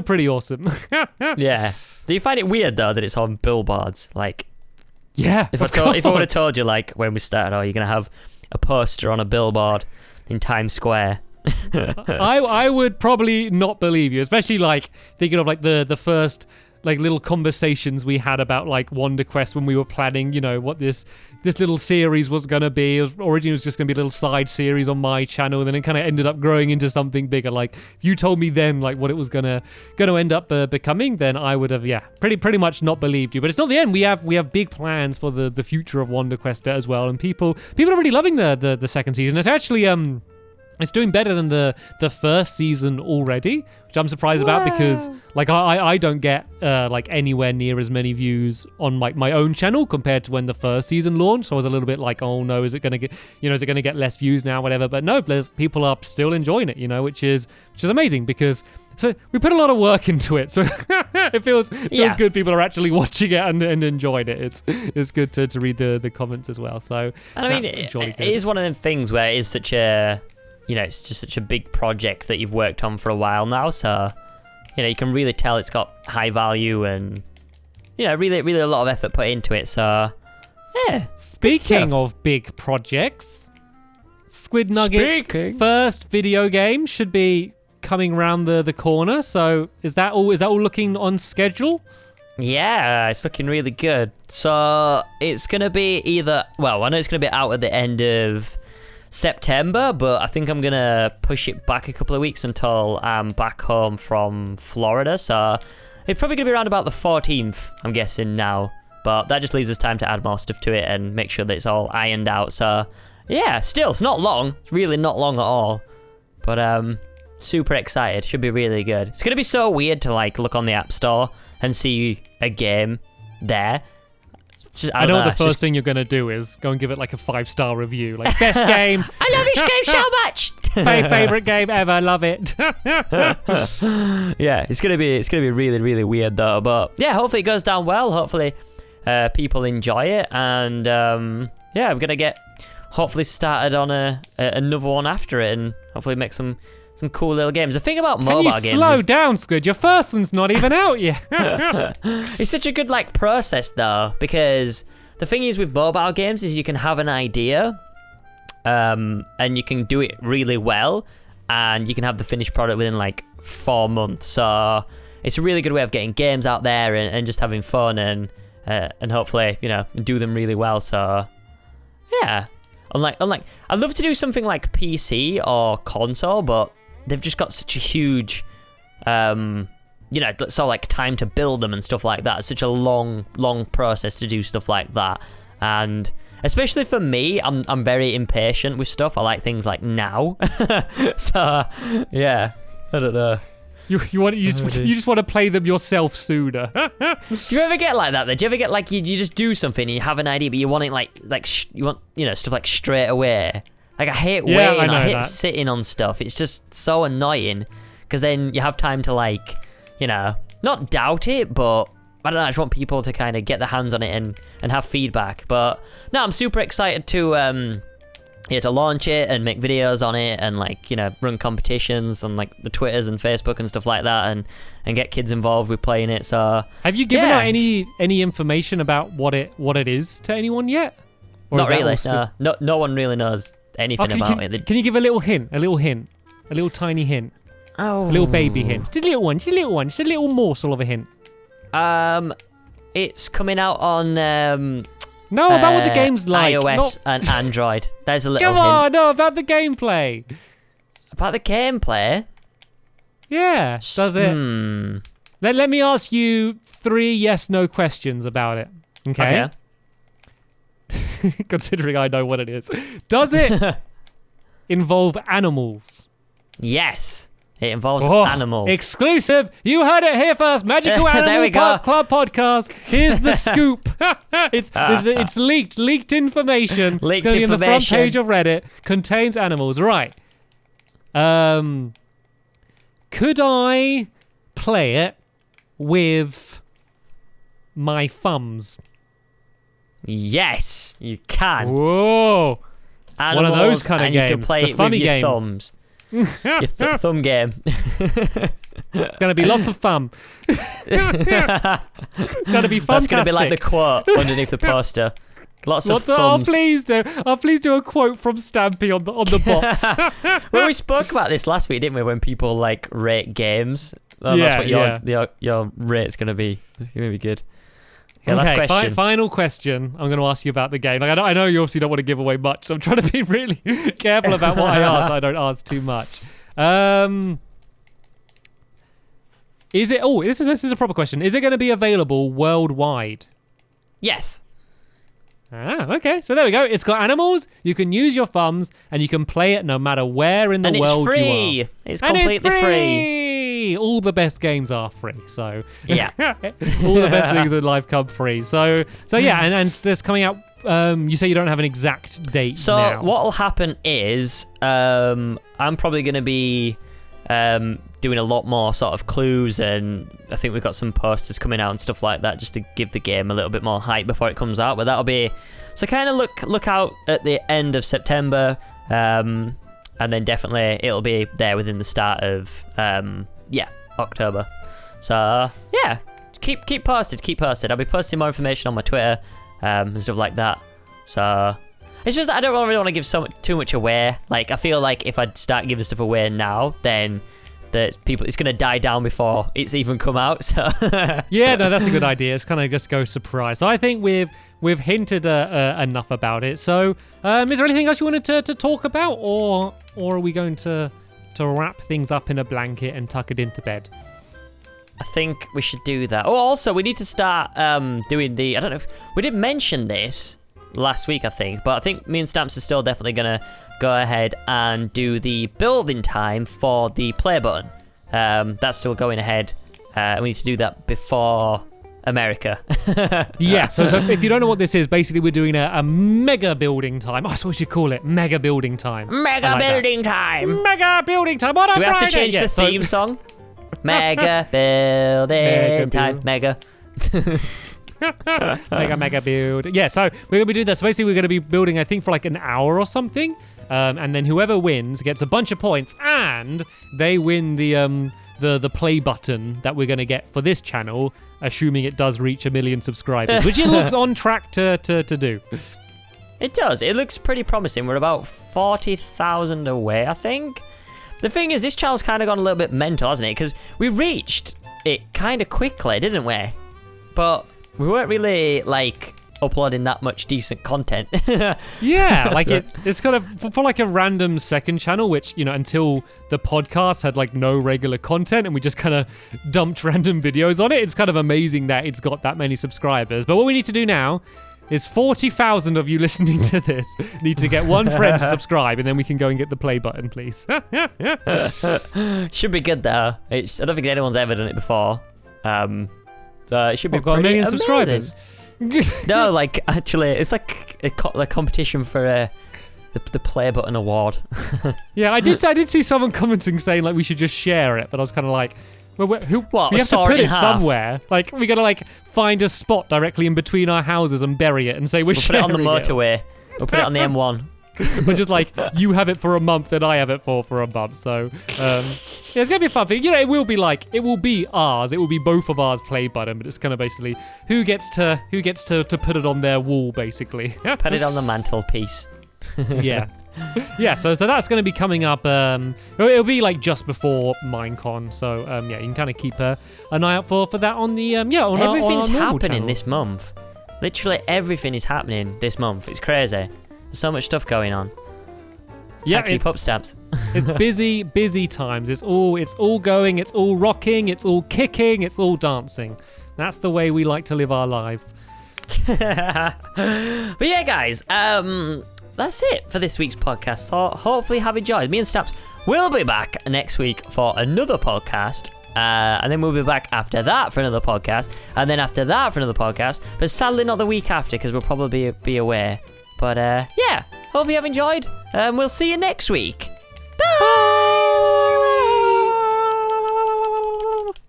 pretty awesome. Yeah. Do you find it weird though that it's on billboards? Like, yeah. If I would have told you like when we started, you're gonna have a poster on a billboard in Times Square. I would probably not believe you, especially like thinking of like the first like little conversations we had about like Wonder Quest when we were planning, what this little series was going to be. Originally it was just going to be a little side series on my channel, and then it kind of ended up growing into something bigger. Like if you told me then like what it was going to end up becoming, then I would have pretty much not believed you. But it's not the end. We have big plans for the future of Wonder Quest as well, and people are really loving the second season. It's actually it's doing better than the first season already, which I'm surprised about because like I don't get like anywhere near as many views on like my own channel compared to when the first season launched. So I was a little bit like, oh no, is it gonna get less views now, whatever? But no, people are still enjoying it, which is amazing because so we put a lot of work into it. So it feels good. People are actually watching it and enjoying it. It's good to read the comments as well. So and I mean, it is one of them things where it is such a it's just such a big project that you've worked on for a while now. So, you can really tell it's got high value and, really, really a lot of effort put into it. So, yeah. Speaking of big projects, Squid Nugget's first video game should be coming around the corner. So, is that all looking on schedule? Yeah, it's looking really good. So, it's going to be I know it's going to be out at the end of September, but I think I'm gonna push it back a couple of weeks until I'm back home from Florida. So it's probably gonna be around about the 14th, I'm guessing now. But that just leaves us time to add more stuff to it and make sure that it's all ironed out. So yeah, still, it's not long. It's really not long at all. But super excited. Should be really good. It's gonna be so weird to like look on the App Store and see a game there. I know the first thing you're going to do is go and give it like a 5-star review. Like, best game. I love this game so much. Favorite game ever. Love it. Yeah, it's gonna be really, really weird though. But yeah, hopefully it goes down well. Hopefully people enjoy it. And I'm going to get hopefully started on another one after it and hopefully make some cool little games. The thing about mobile games slow down, Squid? Your first one's not even out yet. It's such a good process though, because the thing is with mobile games is you can have an idea, and you can do it really well, and you can have the finished product within 4 months. So it's a really good way of getting games out there and just having fun and hopefully do them really well. So yeah, unlike I'd love to do something like PC or console, but they've just got such a huge, time to build them and stuff like that. It's such a long process to do stuff like that. And especially for me, I'm very impatient with stuff. I like things like now. So, yeah, I don't know. You just want to play them yourself sooner. Do you ever get like that? Do you ever get you just do something and you have an idea, but you want it you want stuff straight away? I hate waiting. I hate sitting on stuff. It's just so annoying because then you have time to not doubt it, but I don't know. I just want people to kind of get their hands on it and have feedback. But no, I'm super excited to launch it and make videos on it and run competitions on the Twitters and Facebook and stuff like that and get kids involved with playing it. So have you given out any information about what it is to anyone yet? Or not really. No one really knows anything about it. Can you give a little hint? A little tiny hint. Oh, a little baby hint. Just a little one. Just a little morsel of a hint. It's coming out on No, about what the game's like. iOS and Android. There's a little Come on, no, about the gameplay. About the gameplay? Yeah, does it? Let me ask you 3 yes/no questions about it. Okay. Considering I know what it is. Does it involve animals? Yes. It involves animals. Exclusive. You heard it here first. Magical Animal Club podcast. Here's the scoop. It's leaked information. Leaked it's going to be on the front information. page of Reddit. Contains animals. Right. Could I play it with my thumbs? Yes, you can. Whoa. Animals, one of those kind of and games. You can play the it funny with your games. thumbs. Your thumb game. It's going to be lots of fun. It's going to be fantastic. That's going to be like the quote underneath the poster. Lots of thumbs. Oh, please do. Oh, please do a quote from Stampy on the box. Well, we spoke about this last week, didn't we? When people like rate games. That's what your rate's going to be. It's going to be good. Okay, last question. Final question. I'm going to ask you about the game. Like, I know you obviously don't want to give away much, so I'm trying to be really careful about what I ask. That I don't ask too much. Is it? Oh, this is a proper question. Is it going to be available worldwide? Yes. Okay. So there we go. It's got animals. You can use your thumbs, and you can play it no matter where in the world you are. And it's free. It's completely free. All the best games are free. So yeah, all the best things in life come free. So yeah, and this coming out. You say you don't have an exact date. So now. what will happen is, I'm probably going to be doing a lot more sort of clues, and I think we've got some posters coming out and stuff like that, just to give the game a little bit more hype before it comes out. But that'll be so kind of look out at the end of September, and then definitely it'll be there within the start of October. So yeah, keep posted. I'll be posting more information on my Twitter and stuff like that. So it's just that I don't really want to give too much away. Like, I feel like if I start giving stuff away now, then it's going to die down before it's even come out. So yeah, no, that's a good idea. It's kind of just go surprise. So I think we've hinted enough about it. So is there anything else you wanted to talk about, or are we going to wrap things up in a blanket and tuck it into bed? I think we should do that. Oh, also, we need to start doing I don't know if we did mention this last week, I think, but I think me and Stamps are still definitely going to go ahead and do the building time for the play button. That's still going ahead. We need to do that before America. Yeah, so if you don't know what this is, basically we're doing a mega building time. Oh, that's what we should call it, mega building time. Mega building time. Mega building time. On a Do we have to Friday? change the theme song? Mega building time. Mega. mega build. Yeah, so we're going to be doing this. So basically, we're going to be building, I think, for like an hour or something. And then whoever wins gets a bunch of points, and they win the play button that we're going to get for this channel, assuming it does reach 1 million subscribers, which it looks on track to do. It does. It looks pretty promising. We're about 40,000 away, I think. The thing is, this channel's kind of gone a little bit mental, hasn't it? Because we reached it kind of quickly, didn't we? But we weren't really, like, uploading that much decent content. Yeah, like it's kind of for like a random second channel, which, you know, until the podcast had like no regular content and we just kind of dumped random videos on it. It's kind of amazing that it's got that many subscribers. But what we need to do now is 40,000 of you listening to this need to get one friend to subscribe, and then we can go and get the play button, please. Should be good though. I don't think anyone's ever done it before. So it should be got 1 million subscribers. No, like, actually, it's like a competition for the play button award. Yeah, I did see someone commenting saying like we should just share it, but I was kind of like, well, we have to put it somewhere. Like, we gotta like find a spot directly in between our houses and bury it and say we'll sharing put it on the motorway. We'll put it on the M1. We're just like, you have it for a month and I have it for a month. So yeah, it's gonna be a fun thing. You know, it will be ours. It will be both of ours play button, but it's kind of basically who gets to put it on their wall, basically. Put it on the mantelpiece. Yeah. Yeah, so that's going to be coming up. It'll be like just before Minecon, so yeah, you can kind of keep an eye out for that on the everything's happening channels. this month. Literally everything is happening this month. It's crazy. There's so much stuff going on. Yeah, keep up, Stamps. It's busy times. It's all going, it's all rocking, it's all kicking, it's all dancing. That's the way we like to live our lives. But yeah, guys, that's it for this week's podcast. So hopefully you have enjoyed. Me and Snaps will be back next week for another podcast. And then we'll be back after that for another podcast. And then after that for another podcast. But sadly not the week after because we'll probably be away. But yeah, hope you have enjoyed. We'll see you next week.